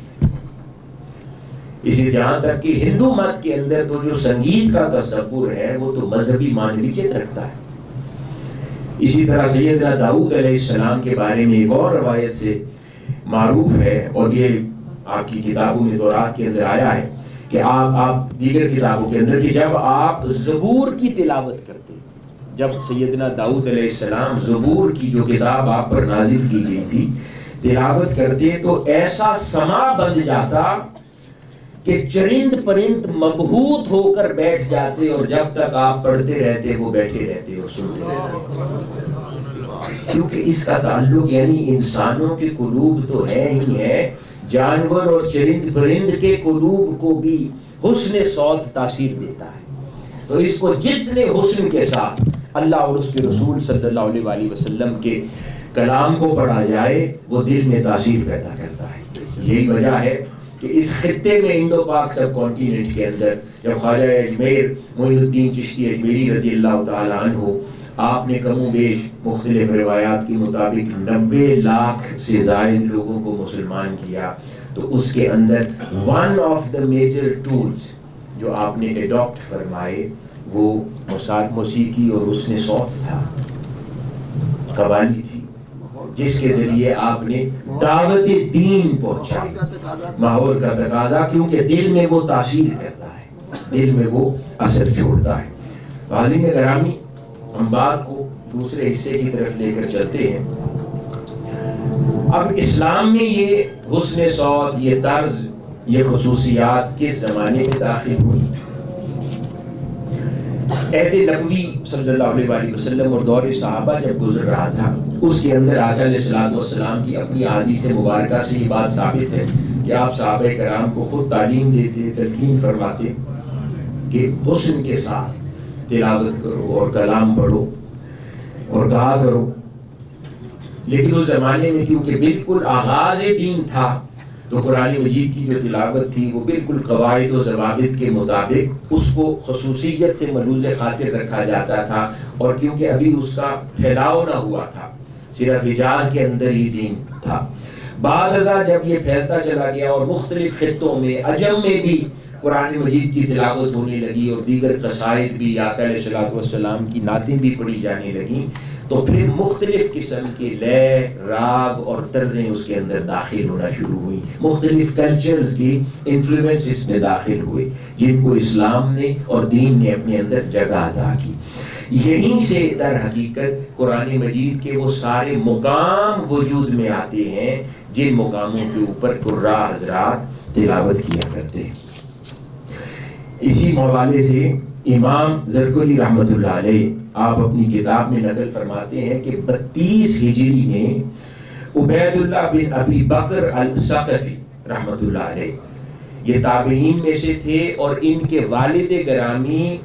اسی جہاں تک کہ ہندو مت کے اندر تو جو سنگیت کا تصور ہے وہ تو مذہبی معنویت رکھتا ہے۔ اسی طرح سیدنا داؤد علیہ السلام کے بارے میں ایک اور روایت سے معروف ہے، اور یہ آپ کی کتابوں میں تورات کے اندر آیا ہے کہ آپ دیگر کتابوں کے اندر کہ جب آپ زبور کی تلاوت کرتے، جب سیدنا داؤد علیہ السلام زبور کی جو کتاب آپ پر نازل کی گئی تھی تلاوت کرتے تو ایسا سما بن جاتا کہ چرند پرند مبہوت ہو کر بیٹھ جاتے، اور جب تک آپ پڑھتے رہتے وہ بیٹھے رہتے اور سنتے رہتے، کیونکہ اس کا تعلق یعنی انسانوں کے قلوب تو ہے ہی ہے، جانور اور چرند پرند کے قلوب کو بھی حسن صوت تاثیر دیتا ہے، تو اس کو جتنے حسن کے ساتھ اللہ اور اس کے رسول صلی اللہ علیہ وآلہ وسلم کے کلام کو پڑھا جائے وہ دل میں تاثیر پیدا کرتا ہے۔ یہی وجہ ہے کہ اس خطے میں انڈو پاک سب کانٹیننٹ کے اندر جب خواجہ اجمیر معین الدین چشتی اجمیری رضی اللہ تعالی عنہ آپ نے کم و بیش مختلف روایات کے مطابق 90 لاکھ سے زائد لوگوں کو مسلمان کیا، تو اس کے اندر one of the major tools جو آپ نے ایڈاپٹ فرمائے وہ موسیقی اور حسن صوت تھا، قوالی تھی، جس کے ذریعے آپ نے دعوت دین پہنچائی، ماحول کا تقاضا، کیونکہ دل میں وہ تاثیر کرتا ہے، دل میں وہ اثر چھوڑتا ہے۔ حاضرین گرامی، ہم بات کو دوسرے حصے کی طرف لے کر چلتے ہیں۔ اب اسلام میں یہ حسن صوت، یہ طرز، یہ خصوصیات کس زمانے میں داخل ہوئی؟ عہد نبوی صلی اللہ علیہ وآلہ وسلم اور دور صحابہ جب گزر رہا تھا، اس کے اندر آقا علیہ الصلوۃ والسلام کی اپنی احادیث مبارکہ سے یہ بات ثابت ہے کہ آپ صحابہ کرام کو خود تعلیم دیتے، تلقین فرماتے کہ حسن کے ساتھ تلاوت کرو اور کلام پڑھو اور کہا کرو۔ لیکن اس زمانے میں کیونکہ بالکل آغاز دین تھا تو قرآن مجید کی جو تلاوت تھی وہ بالکل قواعد و ضوابط کے مطابق اس کو خصوصیت سے ملوز خاطر رکھا جاتا تھا، اور کیونکہ ابھی اس کا پھیلاؤ نہ ہوا تھا، صرف حجاز کے اندر ہی دین تھا۔ بعد ازاں جب یہ پھیلتا چلا گیا اور مختلف خطوں میں، عجم میں بھی قرآن مجید کی تلاوت ہونے لگی اور دیگر قصائد بھی، آقا علیہ الصلوۃ والسلام کی نعتیں بھی پڑھی جانے لگیں، تو پھر مختلف قسم کے لے، راگ اور طرزیں اس کے اندر داخل ہونا شروع ہوئی، مختلف کلچرز کی انفلوئنس اس میں داخل ہوئے، جن کو اسلام نے اور دین نے اپنے اندر جگہ عطا کی۔ یہیں سے در حقیقت قرآن مجید کے وہ سارے مقام وجود میں آتے ہیں جن مقاموں کے اوپر قراء حضرات تلاوت کیا کرتے ہیں۔ اسی حوالے سے امام زرکلی رحمۃ اللہ علیہ آپ اپنی کتاب میں نقل فرماتے ہیں کہ 32 ہجری میں عبید اللہ بن ابی بکر الثقفی رحمۃ اللہ علیہ، یہ تابعین میں سے تھے اور ان کے والد گرامی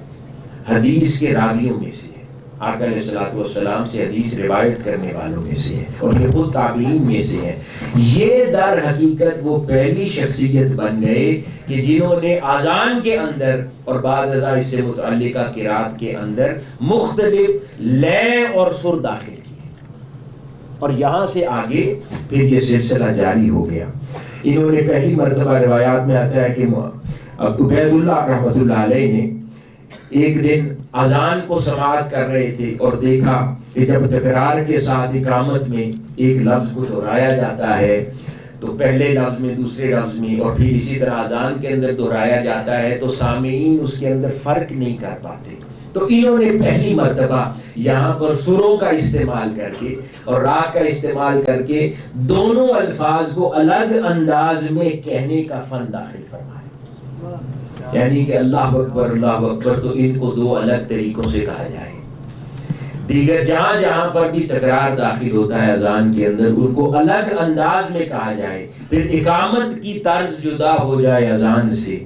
حدیث کے راویوں میں سے ہیں۔ آقا علیہ الصلوۃ والسلام سے حدیث روایت کرنے والوں میں سے ہیں اور یہ خود تابعین میں سے ہیں. یہ در حقیقت وہ پہلی شخصیت بن گئے کہ جنہوں نے اذان کے اندر اور بعد ازاں اس سے متعلقہ قرات کے اندر مختلف لے اور سر داخل کیے، اور یہاں سے آگے پھر یہ سلسلہ جاری ہو گیا. انہوں نے پہلی مرتبہ روایات میں آتا ہے کہ عبید اللہ رحمۃ اللہ علیہ نے ایک دن اذان کو سماعت کر رہے تھے اور دیکھا کہ جب تکرار کے ساتھ اقامت میں ایک لفظ کو دہرایا جاتا ہے تو پہلے لفظ میں دوسرے لفظ میں اور پھر اسی طرح اذان کے اندر دہرایا جاتا ہے تو سامعین اس کے اندر فرق نہیں کر پاتے. تو انہوں نے پہلی مرتبہ یہاں پر سروں کا استعمال کر کے اور راگ کا استعمال کر کے دونوں الفاظ کو الگ انداز میں کہنے کا فن داخل فرمایا. یعنی کہ اللہ اکبر تو ان کو دو الگ طریقوں سے کہا جائے. دیگر جہاں جہاں پر بھی تکرار داخل ہوتا ہے اذان کے اندر ان کو الگ انداز میں کہا جائے. پھر اقامت کی طرز جدا ہو جائے اذان سے،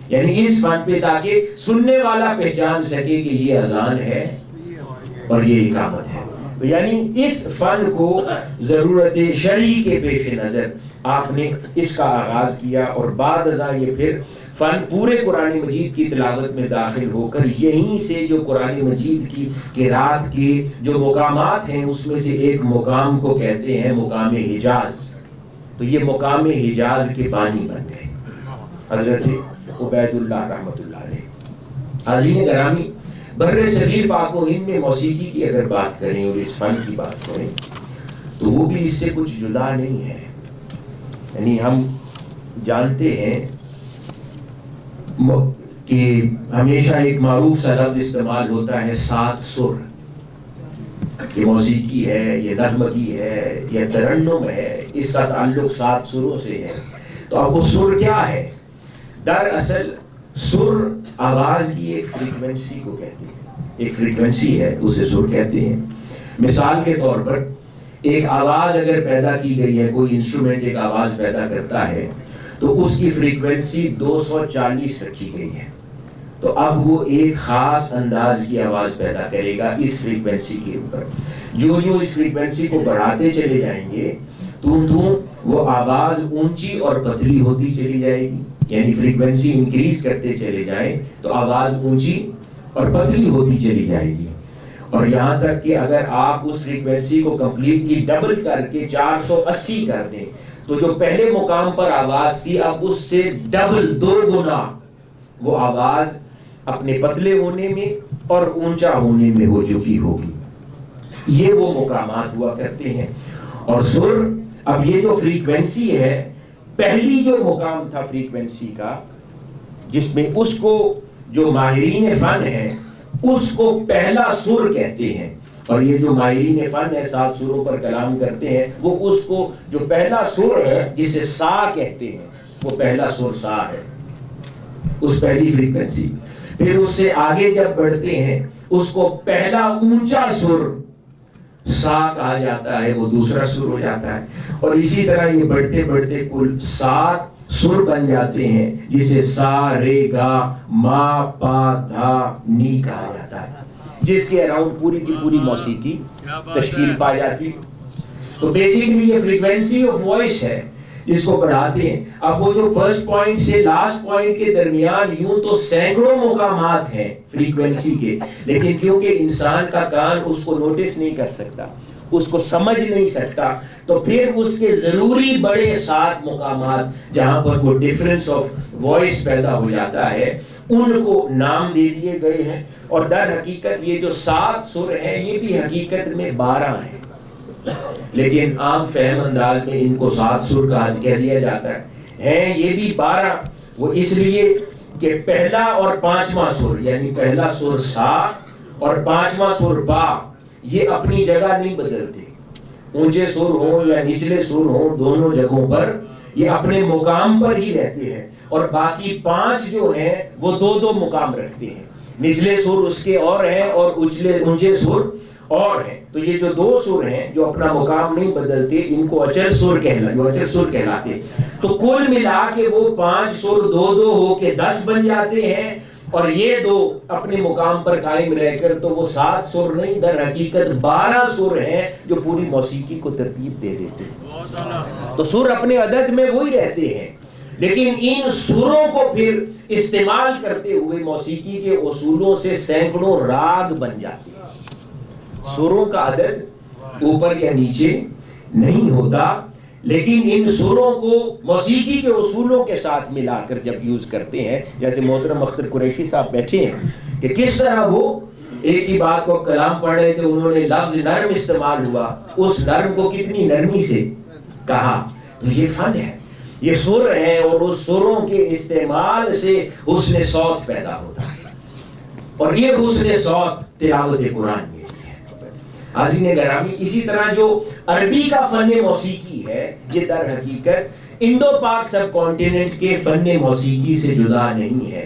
یعنی اس فن پہ تاکہ سننے والا پہچان سکے کہ یہ اذان ہے اور یہ اقامت ہے. یعنی اس فن کو ضرورت شرعی کے پیش نظر آپ نے اس کا آغاز کیا اور بعد ازاں یہ پھر فن پورے قرآن مجید کی تلاوت میں داخل ہو کر یہیں سے جو قرآن مجید کی قرات کے جو مقامات ہیں اس میں سے ایک مقام کو کہتے ہیں مقام حجاز. تو یہ مقام حجاز کے بانی بن گئے حضرت عبید اللہ رحمۃ اللہ علیہ. حاضرین گرامی، بر صغیر پاک و ہند میں موسیقی کی اگر بات کریں اور اس فن کی بات کریں تو وہ بھی اس سے کچھ جدا نہیں ہے. یعنی ہم جانتے ہیں کہ ہمیشہ ایک معروف سا لفظ استعمال ہوتا ہے 7 سر. یہ موسیقی ہے، یہ نغمگی ہے، یہ ترنم ہے، اس کا تعلق 7 سروں سے ہے. تو اب وہ سر کیا ہے؟ دراصل سر آواز کی ایک فریکوینسی کو کہتے ہیں. ایک فریکوینسی ہے اسے سر کہتے ہیں. مثال کے طور پر ایک آواز اگر پیدا کی گئی ہے، کوئی انسٹرومنٹ ایک آواز پیدا کرتا ہے تو اس کی فریکوینسی 240 رکھی گئی ہے. تو اب وہ ایک خاص انداز کی آواز پیدا کرے گا اس فریکوینسی کے اوپر. جو جو اس فریکوینسی کو بڑھاتے چلے جائیں گے تو وہ آواز اونچی اور پتلی ہوتی چلی جائے گی. یعنی فریکوینسی انکریز کرتے چلے جائیں تو آواز اونچی اور پتلی ہوتی چلی جائے گی. اور یہاں تک کہ اگر آپ اس فریکوینسی کو کمپلیٹلی ڈبل کر کے 480 کر دیں تو جو پہلے مقام پر آواز تھی اب اس سے ڈبل 2 گنا وہ آواز اپنے پتلے ہونے میں اور اونچا ہونے میں ہو چکی ہوگی. یہ وہ مقامات ہوا کرتے ہیں. اور سر، اب یہ جو فریکوینسی ہے، پہلی جو مقام تھا فریکوینسی کا جس میں اس کو جو ماہرین فن ہیں اس کو پہلا سر کہتے ہیں. اور یہ جو ماہرین فن ہے 7 سروں پر کلام کرتے ہیں وہ اس کو جو پہلا سر ہے جسے سا کہتے ہیں وہ پہلا سر سا ہے، اس پہلی فریکوینسی. پھر اس سے آگے جب بڑھتے ہیں اس کو پہلا اونچا سر سا کہا جاتا ہے، وہ دوسرا سر ہو جاتا ہے. اور اسی طرح یہ بڑھتے بڑھتے کل 7 سر بن جاتے ہیں جسے سا رے گا ما پا دھا نی کہا جاتا ہے، جس کے اراؤنڈ پوری کی پوری موسیقی تشکیل پا جاتی. تو بیسیکلی یہ فریکوینسی آف وائس ہے جس کو بڑھاتے ہیں. اب وہ جو فرسٹ پوائنٹ سے لاسٹ پوائنٹ کے درمیان یوں تو سینکڑوں مقامات ہیں فریکوینسی کے، لیکن کیونکہ انسان کا کان اس کو نوٹس نہیں کر سکتا، اس کو سمجھ نہیں سکتا، تو پھر اس کے ضروری بڑے 7 مقامات جہاں پر وہ ڈیفرنس آف وائس پیدا ہو جاتا ہے ان کو نام دے دیے گئے ہیں. اور در حقیقت یہ جو 7 سر ہیں یہ بھی حقیقت میں 12 ہیں، لیکن عام فہم انداز میں ان کو 7 سر کہہ دیا جاتا ہے یہ بھی 12. وہ اس لیے کہ پہلا اور 5واں سر، یعنی پہلا سر سا اور 5واں سر با، یہ اپنی جگہ نہیں بدلتے. اونچے سر ہوں یا نچلے سر ہوں دونوں جگہوں پر یہ اپنے مقام پر ہی رہتے ہیں. اور باقی 5 جو ہیں وہ 2 مقام رکھتے ہیں. نچلے سر اس کے اور ہیں اور اونچے سر اور ہیں. تو یہ جو 2 سر ہیں جو اپنا مقام نہیں بدلتے ان کو اچل سر کہلاتے. تو کل ملا کے وہ 5 سر 2 ہو کے 10 بن جاتے ہیں. اور یہ دو اپنے مقام پر قائم رہ کر تو وہ 7 سر نہیں، در حقیقت 12 سر ہیں جو پوری موسیقی کو ترتیب دے دیتے ہیں۔ تو سر اپنے عدد میں وہی رہتے ہیں، لیکن ان سروں کو پھر استعمال کرتے ہوئے موسیقی کے اصولوں سے سینکڑوں راگ بن جاتے ہیں۔ سروں کا عدد اوپر یا نیچے نہیں ہوتا، لیکن ان سروں کو موسیقی کے اصولوں کے ساتھ ملا کر جب یوز کرتے ہیں، جیسے محترم اختر قریشی صاحب بیٹھے ہیں کہ کس طرح وہ ایک ہی بات کو کلام پڑھ رہے تھے، انہوں نے لفظ نرم استعمال ہوا، اس نرم کو کتنی نرمی سے کہا۔ تو یہ فن ہے، یہ سر ہے، اور اس سروں کے استعمال سے حسن صوت پیدا ہوتا ہے، اور یہ حسن صوت تلاوت قرآن میں بھی ہے۔ حاضرین گرامی، اسی طرح جو عربی کا فن موسیقی ہے، یہ در حقیقت انڈو پاک سب کانٹیننٹ کے فن موسیقی سے جدا نہیں ہے۔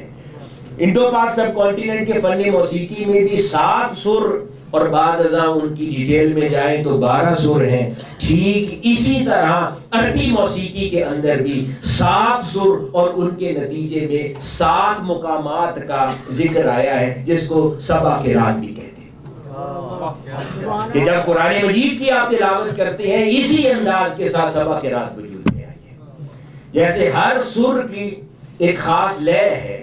انڈو پاک سب کانٹیننٹ کے فن موسیقی میں بھی 7 سر، اور بعد ازاں ان کی ڈیٹیل میں جائیں تو 12 سر ہیں۔ ٹھیک اسی طرح عربی موسیقی کے اندر بھی 7 سر اور ان کے نتیجے میں 7 مقامات کا ذکر آیا ہے، جس کو سبع قرات بھی کہتے ہیں، کہ جب قرآن مجید کی آپ تلاوت کرتے ہیں اسی انداز کے ساتھ سبع قرات وجود میں آئی ہے۔ جیسے ہر سر کی ایک خاص لے ہے،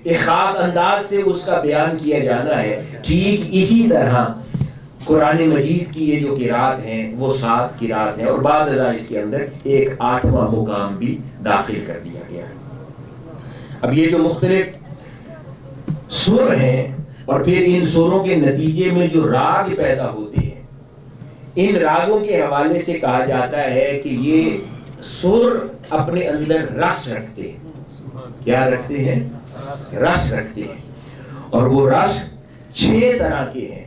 ایک خاص انداز سے اس کا بیان کیا جانا ہے، ٹھیک اسی طرح قرآن مجید کی یہ جو قرات ہیں وہ 7 قرات ہیں، اور بعد ازاں اس کے اندر ایک 8واں مقام بھی داخل کر دیا گیا ہے۔ اب یہ جو مختلف سر ہیں، اور پھر ان سروں کے نتیجے میں جو راگ پیدا ہوتے ہیں، ان راگوں کے حوالے سے کہا جاتا ہے کہ یہ سر اپنے اندر رس رکھتے ہیں۔ کیا رکھتے ہیں؟ رس رکھتے ہیں، اور وہ رس 6 طرح کے ہیں۔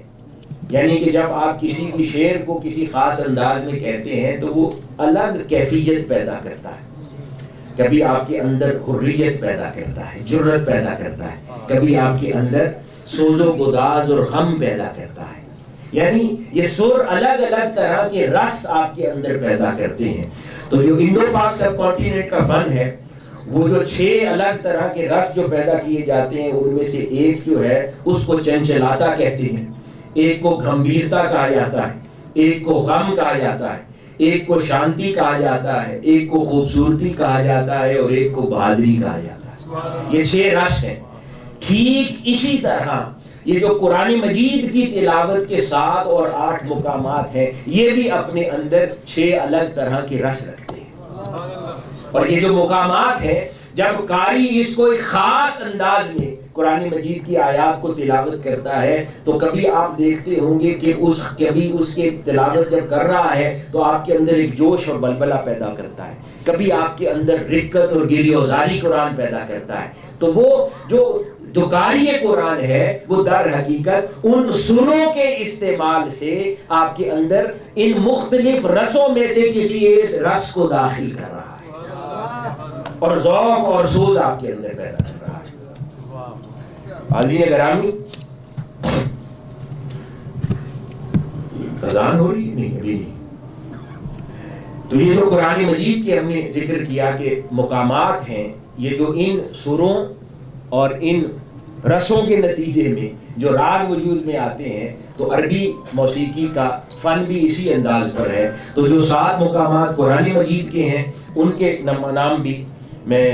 یعنی کہ جب آپ کسی بھی شعر کو کسی خاص انداز میں کہتے ہیں تو وہ الگ کیفیت پیدا کرتا ہے۔ کبھی آپ کے اندر حریت پیدا کرتا ہے، جرت پیدا کرتا ہے، کبھی آپ کے اندر سوز و گداز اور غم پیدا کرتا ہے۔ یعنی یہ سر الگ الگ طرح کے رس آپ کے اندر پیدا کرتے ہیں۔ تو جو انڈو پاک سب کانٹیننٹ کا فن ہے، وہ جو 6 الگ طرح کے رس جو پیدا کیے جاتے ہیں، ان میں سے ایک جو ہے اس کو چنچلاتا کہتے ہیں، ایک کو گھمبیرتا کہا جاتا ہے، ایک کو غم کہا جاتا ہے، ایک کو شانتی کہا جاتا ہے، ایک کو خوبصورتی کہا جاتا ہے، اور ایک کو بہادری کہا جاتا ہے۔ یہ 6 رس ہیں۔ ٹھیک اسی طرح یہ جو قرآن مجید کی تلاوت کے 7 اور 8 مقامات ہیں، یہ بھی اپنے اندر 6 الگ طرح کے رس رکھتے ہیں۔ اور یہ جو مقامات ہیں، جب قاری اس کو ایک خاص انداز میں قرآن مجید کی آیات کو تلاوت کرتا ہے تو کبھی آپ دیکھتے ہوں گے کہ کبھی اس کے تلاوت جب کر رہا ہے تو آپ کے اندر ایک جوش اور بلبلہ پیدا کرتا ہے، کبھی آپ کے اندر رقت اور گریہ وزاری قرآن پیدا کرتا ہے۔ تو وہ جو قاری قرآن ہے، وہ در حقیقت ان سروں کے استعمال سے آپ کے اندر ان مختلف رسوں میں سے کسی ایک رس کو داخل کر رہا ہے، اور ذوق اور سوز آپ کے اندر پیدا کر رہا ہے۔ حاضرین گرامی، اذان ہو رہی ہے؟ نہیں، ابھی نہیں۔ تو یہ جو قرآن مجید کی ہم نے ذکر کیا کہ مقامات ہیں، یہ جو ان سروں اور ان رسوں کے نتیجے میں جو راگ وجود میں آتے ہیں، تو عربی موسیقی کا فن بھی اسی انداز پر ہے۔ تو جو 7 مقامات قرآن مجید کے ہیں، ان کے نام بھی میں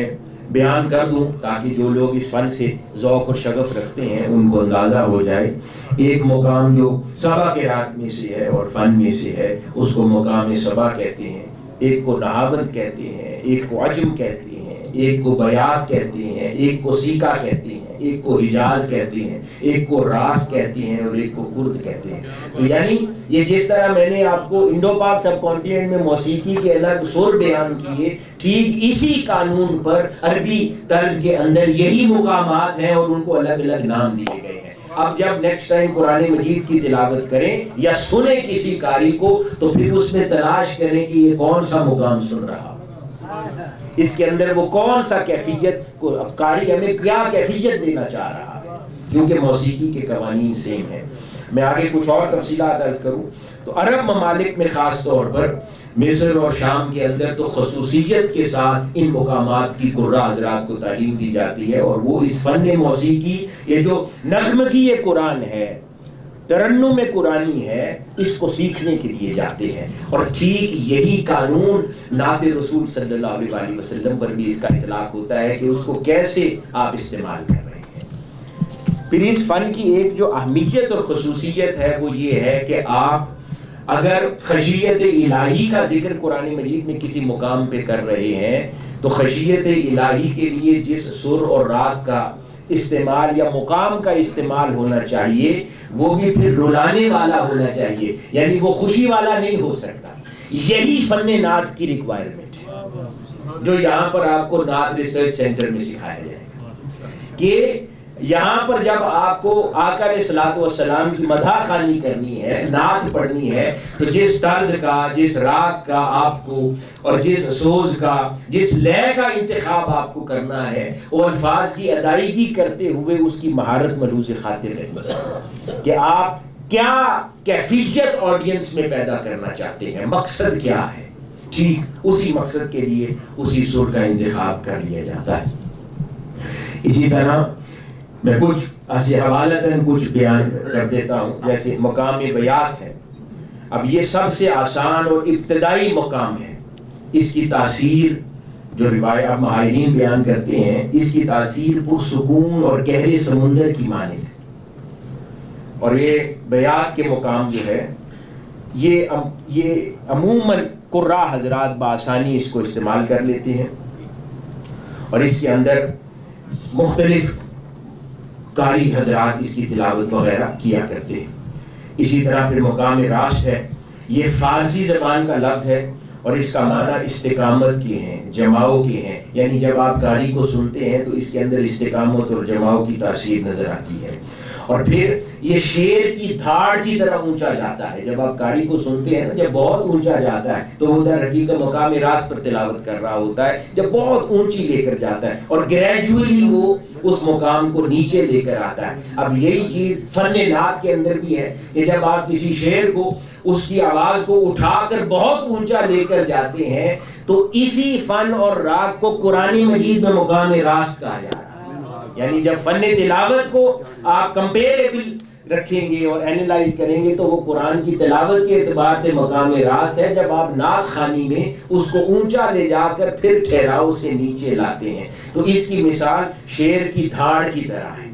بیان کر دوں تاکہ جو لوگ اس فن سے ذوق اور شغف رکھتے ہیں ان کو اندازہ ہو جائے۔ ایک مقام جو سبع قرات میں سے ہے اور فن میں سے ہے، اس کو مقام سبع کہتے ہیں، ایک کو نہاوند کہتے ہیں، ایک کو عجم کہتے ہیں، ایک کو بیات کہتے ہیں، ایک کو سیکا کہتے ہیں، ایک کو حجاز کہتے ہیں، ایک کو راست کہتے ہیں، اور ایک کو کرد کہتے ہیں۔ تو یعنی یہ جس طرح میں نے آپ کو انڈو پاک سب کانٹیننٹ میں موسیقی کے الگ سر بیان کیے، ٹھیک اسی قانون پر عربی طرز کے اندر یہی مقامات ہیں اور ان کو الگ الگ نام دیے گئے ہیں۔ اب جب نیکسٹ ٹائم قرآن مجید کی تلاوت کریں یا سنیں کسی قاری کو، تو پھر اس میں تلاش کریں کہ یہ کون سا مقام سن رہا، اس کے اندر وہ کون سا کیفیت کو اب قاری ہمیں کیا کیفیت دینا چاہ رہا ہے، کیونکہ موسیقی کے قوانین سیم ہیں۔ میں آگے کچھ اور تفصیلات عرض کروں تو عرب ممالک میں خاص طور پر مصر اور شام کے اندر تو خصوصیت کے ساتھ ان مقامات کی قراء حضرات کو تعلیم دی جاتی ہے، اور وہ اس فن موسیقی، یہ جو نغمگی قرآن ہے، ترنم قرآنی ہے، اس کو سیکھنے کے لیے جاتے ہیں۔ اور ٹھیک یہی قانون نعت رسول صلی اللہ علیہ وآلہ وسلم پر بھی اس کا اطلاق ہوتا ہے کہ اس کو کیسے آپ استعمال کر رہے ہیں۔ پھر اس فن کی ایک جو اہمیت اور خصوصیت ہے وہ یہ ہے کہ آپ اگر خشیت الہی کا ذکر قرآن مجید میں کسی مقام پہ کر رہے ہیں تو خشیت الہی کے لیے جس سر اور راگ کا استعمال یا مقام کا استعمال ہونا چاہیے وہ بھی پھر رلانے والا ہونا چاہیے، یعنی وہ خوشی والا نہیں ہو سکتا۔ یہی فن نعت کی ریکوائرمنٹ ہے جو یہاں پر آپ کو نعت ریسرچ سینٹر میں سکھایا جائے گا کہ یہاں پر جب آپ کو آقا علیہ الصلوۃ والسلام کی مدح خوانی کرنی ہے، نعت پڑھنی ہے، تو جس طرز کا، جس راگ کا آپ کو اور جس سوز کا، جس لے کا انتخاب آپ کو کرنا ہے، وہ الفاظ کی ادائیگی کرتے ہوئے اس کی مہارت ملحوظ خاطر رہے کہ آپ کیا کیفیت آڈینس میں پیدا کرنا چاہتے ہیں، مقصد کیا ہے، ٹھیک اسی مقصد کے لیے اسی سر کا انتخاب کر لیا جاتا ہے۔ اسی طرح میں کچھ ایسے حوالتاً کچھ بیان کر دیتا ہوں، جیسے مقام بیات ہے۔ اب یہ سب سے آسان اور ابتدائی مقام ہے، اس کی تاثیر جو روایات ماہرین بیان کرتے ہیں، اس کی تاثیر پرسکون اور گہرے سمندر کی مانند ہے۔ اور یہ بیات کے مقام جو ہے یہ عموماً قراء حضرات بآسانی اس کو استعمال کر لیتے ہیں، اور اس کے اندر مختلف قاری حضرات اس کی تلاوت وغیرہ کیا کرتے ہیں۔ اسی طرح پھر مقام راست ہے، یہ فارسی زبان کا لفظ ہے اور اس کا معنی استقامت کے ہیں، جماؤ کے ہیں، یعنی جب آپ قاری کو سنتے ہیں تو اس کے اندر استقامت اور جماؤ کی تاثیر نظر آتی ہے۔ اور پھر یہ شیر کی دھاڑ کی طرح اونچا جاتا ہے، جب آپ قاری کو سنتے ہیں نا، جب بہت اونچا جاتا ہے تو وہ در حقیقت مقام راست پر تلاوت کر رہا ہوتا ہے، جب بہت اونچی لے کر جاتا ہے اور گریجولی وہ اس مقام کو نیچے لے کر آتا ہے۔ اب یہی چیز فن نعت کے اندر بھی ہے کہ جب آپ کسی شعر کو، اس کی آواز کو اٹھا کر بہت اونچا لے کر جاتے ہیں تو اسی فن اور راگ کو قرآن مجید میں مقام راست کہا جا رہا ہے۔ یعنی جب فن تلاوت کو آپ کمپیریبل رکھیں گے اور اینالائز کریں گے تو وہ قرآن کی تلاوت کے اعتبار سے مقام راست ہے، جب آپ نعت خوانی میں اس کو اونچا لے جا کر پھر ٹھہراؤ سے نیچے لاتے ہیں۔ تو اس کی مثال شیر کی دھاڑ کی طرح ہے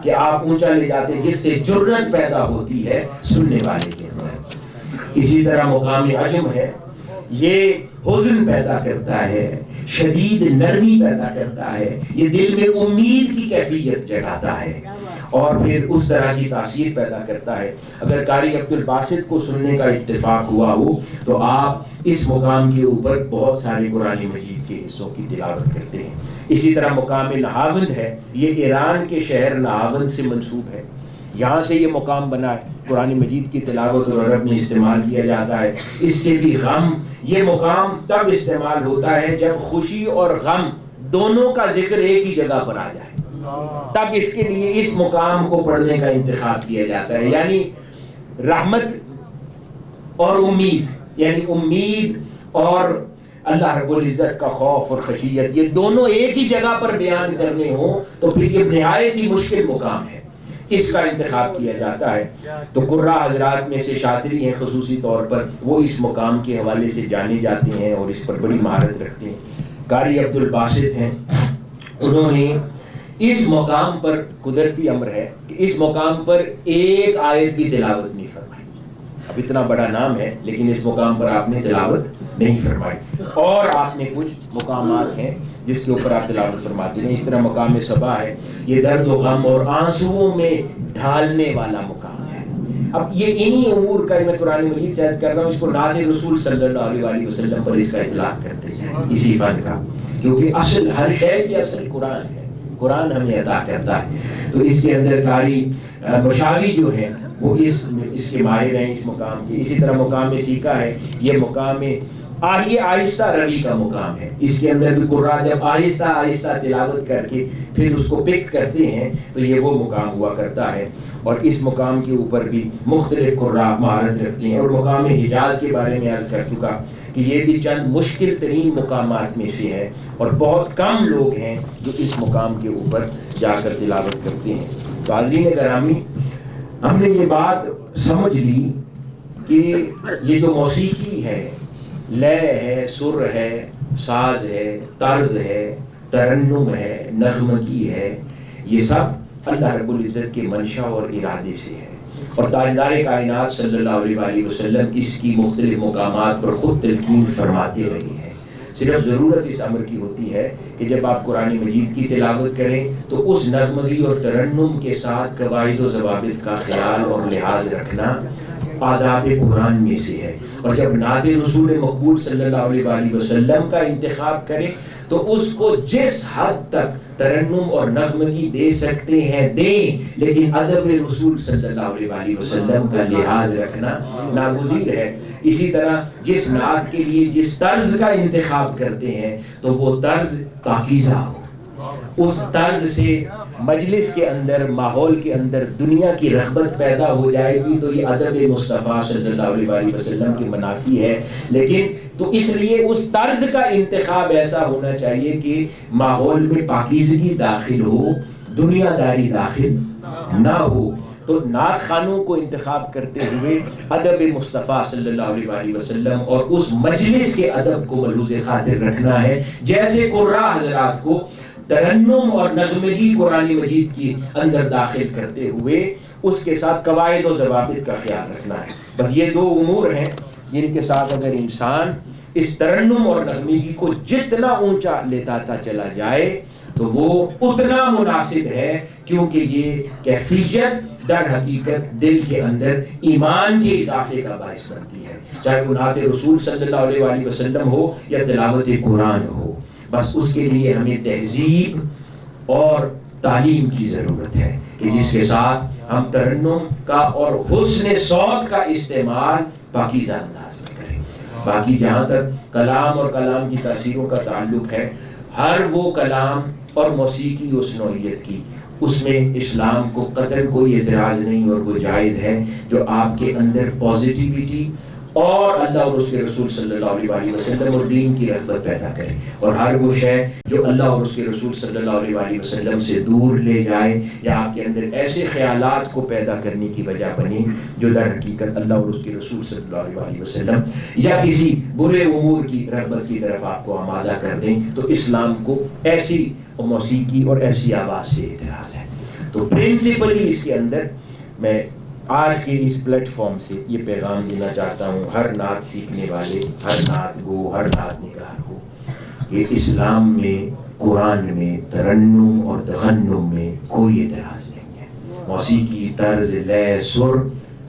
کہ آپ اونچا لے جاتے ہیں جس سے جرت پیدا ہوتی ہے سننے والے کے اندر۔ اسی طرح مقام عجم ہے، یہ حزن پیدا کرتا ہے، شدید نرمی پیدا کرتا ہے، یہ دل میں امید کی کیفیت جگاتا ہے اور پھر اس طرح کی تاثیر پیدا کرتا ہے۔ اگر قاری عبدالباسط کو سننے کا اتفاق ہوا ہو تو آپ اس مقام کے اوپر بہت سارے قرآن مجید کے حصوں کی تلاوت کرتے ہیں۔ اسی طرح مقام نہاوند ہے، یہ ایران کے شہر نہاوند سے منسوب ہے، یہاں سے یہ مقام بنا ہے، قرآن مجید کی تلاوت اور عرب میں استعمال کیا جاتا ہے۔ اس سے بھی غم، یہ مقام تب استعمال ہوتا ہے جب خوشی اور غم دونوں کا ذکر ایک ہی جگہ پر آ جائے، تب اس کے لیے اس مقام کو پڑھنے کا انتخاب کیا جاتا ہے۔ یعنی رحمت اور امید، یعنی امید اور اللہ رب العزت کا خوف اور خشیت، یہ دونوں ایک ہی جگہ پر بیان کرنے ہوں تو پھر یہ نہایت ہی مشکل مقام ہے، اس کا انتخاب کیا جاتا ہے۔ تو قراء حضرات میں سے شاطری ہیں خصوصی طور پر، وہ اس مقام کے حوالے سے جانے جاتے ہیں اور اس پر بڑی مہارت رکھتے ہیں۔ قاری عبدالباسط ہیں، انہوں نے اس مقام پر قدرتی امر ہے کہ اس مقام پر ایک آیت بھی تلاوت نہیں فرمائی۔ اب اتنا بڑا نام ہے لیکن اس مقام پر آپ نے تلاوت نہیں فرمائی، اور آپ نے کچھ مقامات ہیں جس کے اوپر آپ تلاوت فرماتے ہیں۔ اس طرح مقام صبا ہے، یہ درد و غم اور آنسوؤں میں ڈھالنے والا مقام ہے۔ اب یہ انہی امور کا میں قرآن مجید سے عرض کر رہا ہوں، اس کو نعت رسول صلی اللہ علیہ وآلہ وسلم پر اس کا اطلاق کرتے ہیں، اسی فن کا، کیونکہ اصل ہر شے کی اصل قرآن ہے، قرآن ہمیں عطا کرتا ہے۔ تو اس کے اندر قاری مشاوی جو ہیں وہ اس کے ماہر ہیں، اس مقام کے۔ اسی طرح مقام سیکا ہے، یہ مقام یہ آہستہ روی کا مقام ہے، اس کے اندر بھی قراء جب آہستہ آہستہ تلاوت کر کے پھر اس کو پک کرتے ہیں تو یہ وہ مقام ہوا کرتا ہے، اور اس مقام کے اوپر بھی مختلف قراء مہارت رکھتے ہیں۔ اور مقام حجاز کے بارے میں عرض کر چکا کہ یہ بھی چند مشکل ترین مقامات میں سے ہے اور بہت کم لوگ ہیں جو اس مقام کے اوپر جا کر تلاوت کرتے ہیں۔ تو حاضرین گرامی، ہم نے یہ بات سمجھ لی کہ یہ جو موسیقی ہے، لے ہے، سر ہے، ساز ہے، طرز ہے، ترنم ہے، نغمگی ہے، یہ سب اللہ رب العزت کے منشا اور ارادے سے ہے، اور تاجدار کائنات صلی اللہ علیہ وآلہ وسلم اس کی مختلف مقامات پر خود تلقین فرماتے رہے ہیں۔ صرف ضرورت اس امر کی ہوتی ہے کہ جب آپ قرآن مجید کی تلاوت کریں تو اس نغمگی اور ترنم کے ساتھ قواعد و ضوابط کا خیال اور لحاظ رکھنا آداب قرآن میں سے ہے، اور جب نعت رسول مقبول صلی اللہ علیہ وآلہ وسلم کا انتخاب کریں تو اس کو جس حد تک ترنم اور نغمگی دے سکتے ہیں دیں، لیکن ادب رسول صلی اللہ علیہ وآلہ وسلم کا لحاظ رکھنا ناگزیر ہے۔ اسی طرح جس نعت کے لیے جس طرز کا انتخاب کرتے ہیں تو وہ طرز پاکیزہ ہو، اس طرز سے مجلس کے اندر، ماحول کے اندر دنیا کی رغبت پیدا ہو جائے گی تو یہ ادب مصطفیٰ صلی اللہ علیہ وآلہ وسلم کی منافی ہے۔ لیکن تو اس لیے اس طرز کا انتخاب ایسا ہونا چاہیے کہ ماحول میں پاکیزگی داخل ہو، دنیا داری داخل نہ ہو۔ تو نعت خانوں کو انتخاب کرتے ہوئے ادب مصطفیٰ صلی اللہ علیہ وآلہ وسلم اور اس مجلس کے ادب کو ملحوظ خاطر رکھنا ہے، جیسے قراء حضرات کو ترنم اور نغمگی قرآن مجید کی اندر داخل کرتے ہوئے اس کے ساتھ قواعد و ضوابط کا خیال رکھنا ہے۔ بس یہ دو امور ہیں جن کے ساتھ اگر انسان اس ترنم اور نغمگی کو جتنا اونچا لیتا چلا جائے تو وہ اتنا مناسب ہے، کیونکہ یہ کیفیت در حقیقت دل کے اندر ایمان کے اضافے کا باعث بنتی ہے، چاہے وہ نعت رسول صلی اللہ علیہ وآلہ وسلم ہو یا تلاوت قرآن ہو۔ بس اس کے لیے ہمیں تہذیب اور تعلیم کی ضرورت ہے کہ جس کے ساتھ ہم ترنم کا اور حسن صوت کا استعمال پاکیزہ انداز میں کریں۔ باقی جہاں تک کلام اور کلام کی تاثیروں کا تعلق ہے، ہر وہ کلام اور موسیقی اس نوعیت کی، اس میں اسلام کو قطعاً کوئی اعتراض نہیں، اور وہ جائز ہے جو آپ کے اندر پازیٹیویٹی اور اللہ اور اس کے رسول صلی اللہ علیہ وآلہ وسلم اور دین کی رغبت پیدا کرے، اور ہر وہ شے جو اللہ اور اس کے رسول صلی اللہ علیہ وآلہ وسلم سے دور لے جائے یا آپ کے اندر ایسے خیالات کو پیدا کرنے کی وجہ بنے جو در حقیقت اللہ اور اس کے رسول صلی اللہ علیہ وآلہ وسلم یا کسی برے امور کی رغبت کی طرف آپ کو آمادہ کر دیں، تو اسلام کو ایسی موسیقی اور ایسی آواز سے اعتراض ہے۔ تو پرنسپلی اس کے اندر میں آج کے اس پلیٹ فارم سے یہ پیغام دینا چاہتا ہوں ہر نعت سیکھنے والے، ہر نعت گو، ہر نعت نگار کو، کہ اسلام میں، قرآن میں ترنم اور تغنم میں کوئی اعتراض نہیں ہے۔ موسیقی، طرز، لے، سر،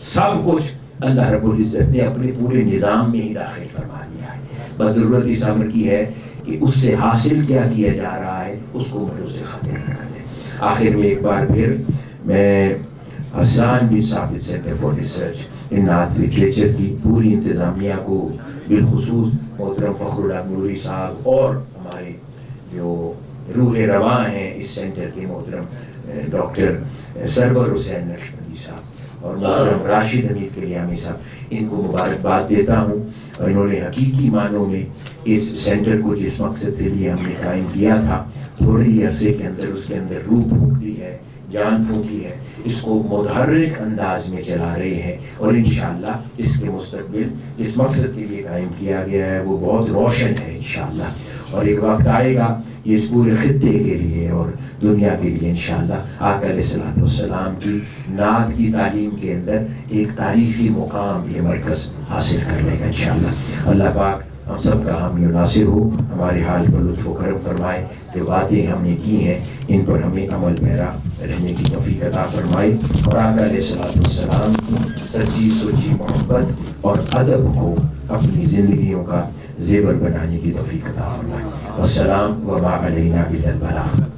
سب کچھ اللہ رب العزت نے اپنے پورے نظام میں ہی داخل فرما دیا ہے۔ بس ضرورت اس امر کی ہے کہ اس سے حاصل کیا جا رہا ہے اس کو ملحوظ خاطر رکھا جائے۔ آخر میں ایک بار پھر میں حسان بن ثابت سینٹر فار ریسرچ ان نعت لٹریچر کی پوری انتظامیہ کو، بالخصوص محترم فخر اللہ نوری صاحب اور ہمارے جو روح رواں ہیں اس سینٹر کے محترم ڈاکٹر سرور حسین نقشبندی صاحب اور محترم راشد حمید کلیامی صاحب، ان کو مبارکباد دیتا ہوں، اور انہوں نے حقیقی معنوں میں اس سینٹر کو جس مقصد کے لیے ہم نے قائم کیا تھا، تھوڑے ہی عرصے کے اندر اس کے اندر روح پھونک دی ہے، جان پھونکی ہے، اس کو متحرک انداز میں چلا رہے ہیں، اور انشاءاللہ اس کے مستقبل جس مقصد کے لیے قائم کیا گیا ہے وہ بہت روشن ہے انشاءاللہ، اور ایک وقت آئے گا یہ اس پورے خطے کے لیے اور دنیا کے لیے انشاءاللہ آقا علیہ الصلوۃ والسلام کی نعت کی تعلیم کے اندر ایک تاریخی مقام یہ مرکز حاصل کر لے گا انشاءاللہ۔ اللہ پاک ہم سب کا حامی و ناصر ہو، ہمارے حال پر لطف و کرم فرمائے، جو باتیں ہم نے کی ہیں ان پر ہمیں عمل پیرا رہنے کی توفیق عطا فرمائے، اور آقا علیہ الصلوۃ والسلام کی سچی سچی محبت اور ادب کو اپنی زندگیوں کا زیور بنانے کی توفیق عطا فرمائے۔ والسلام وما علینا الا البلاغ۔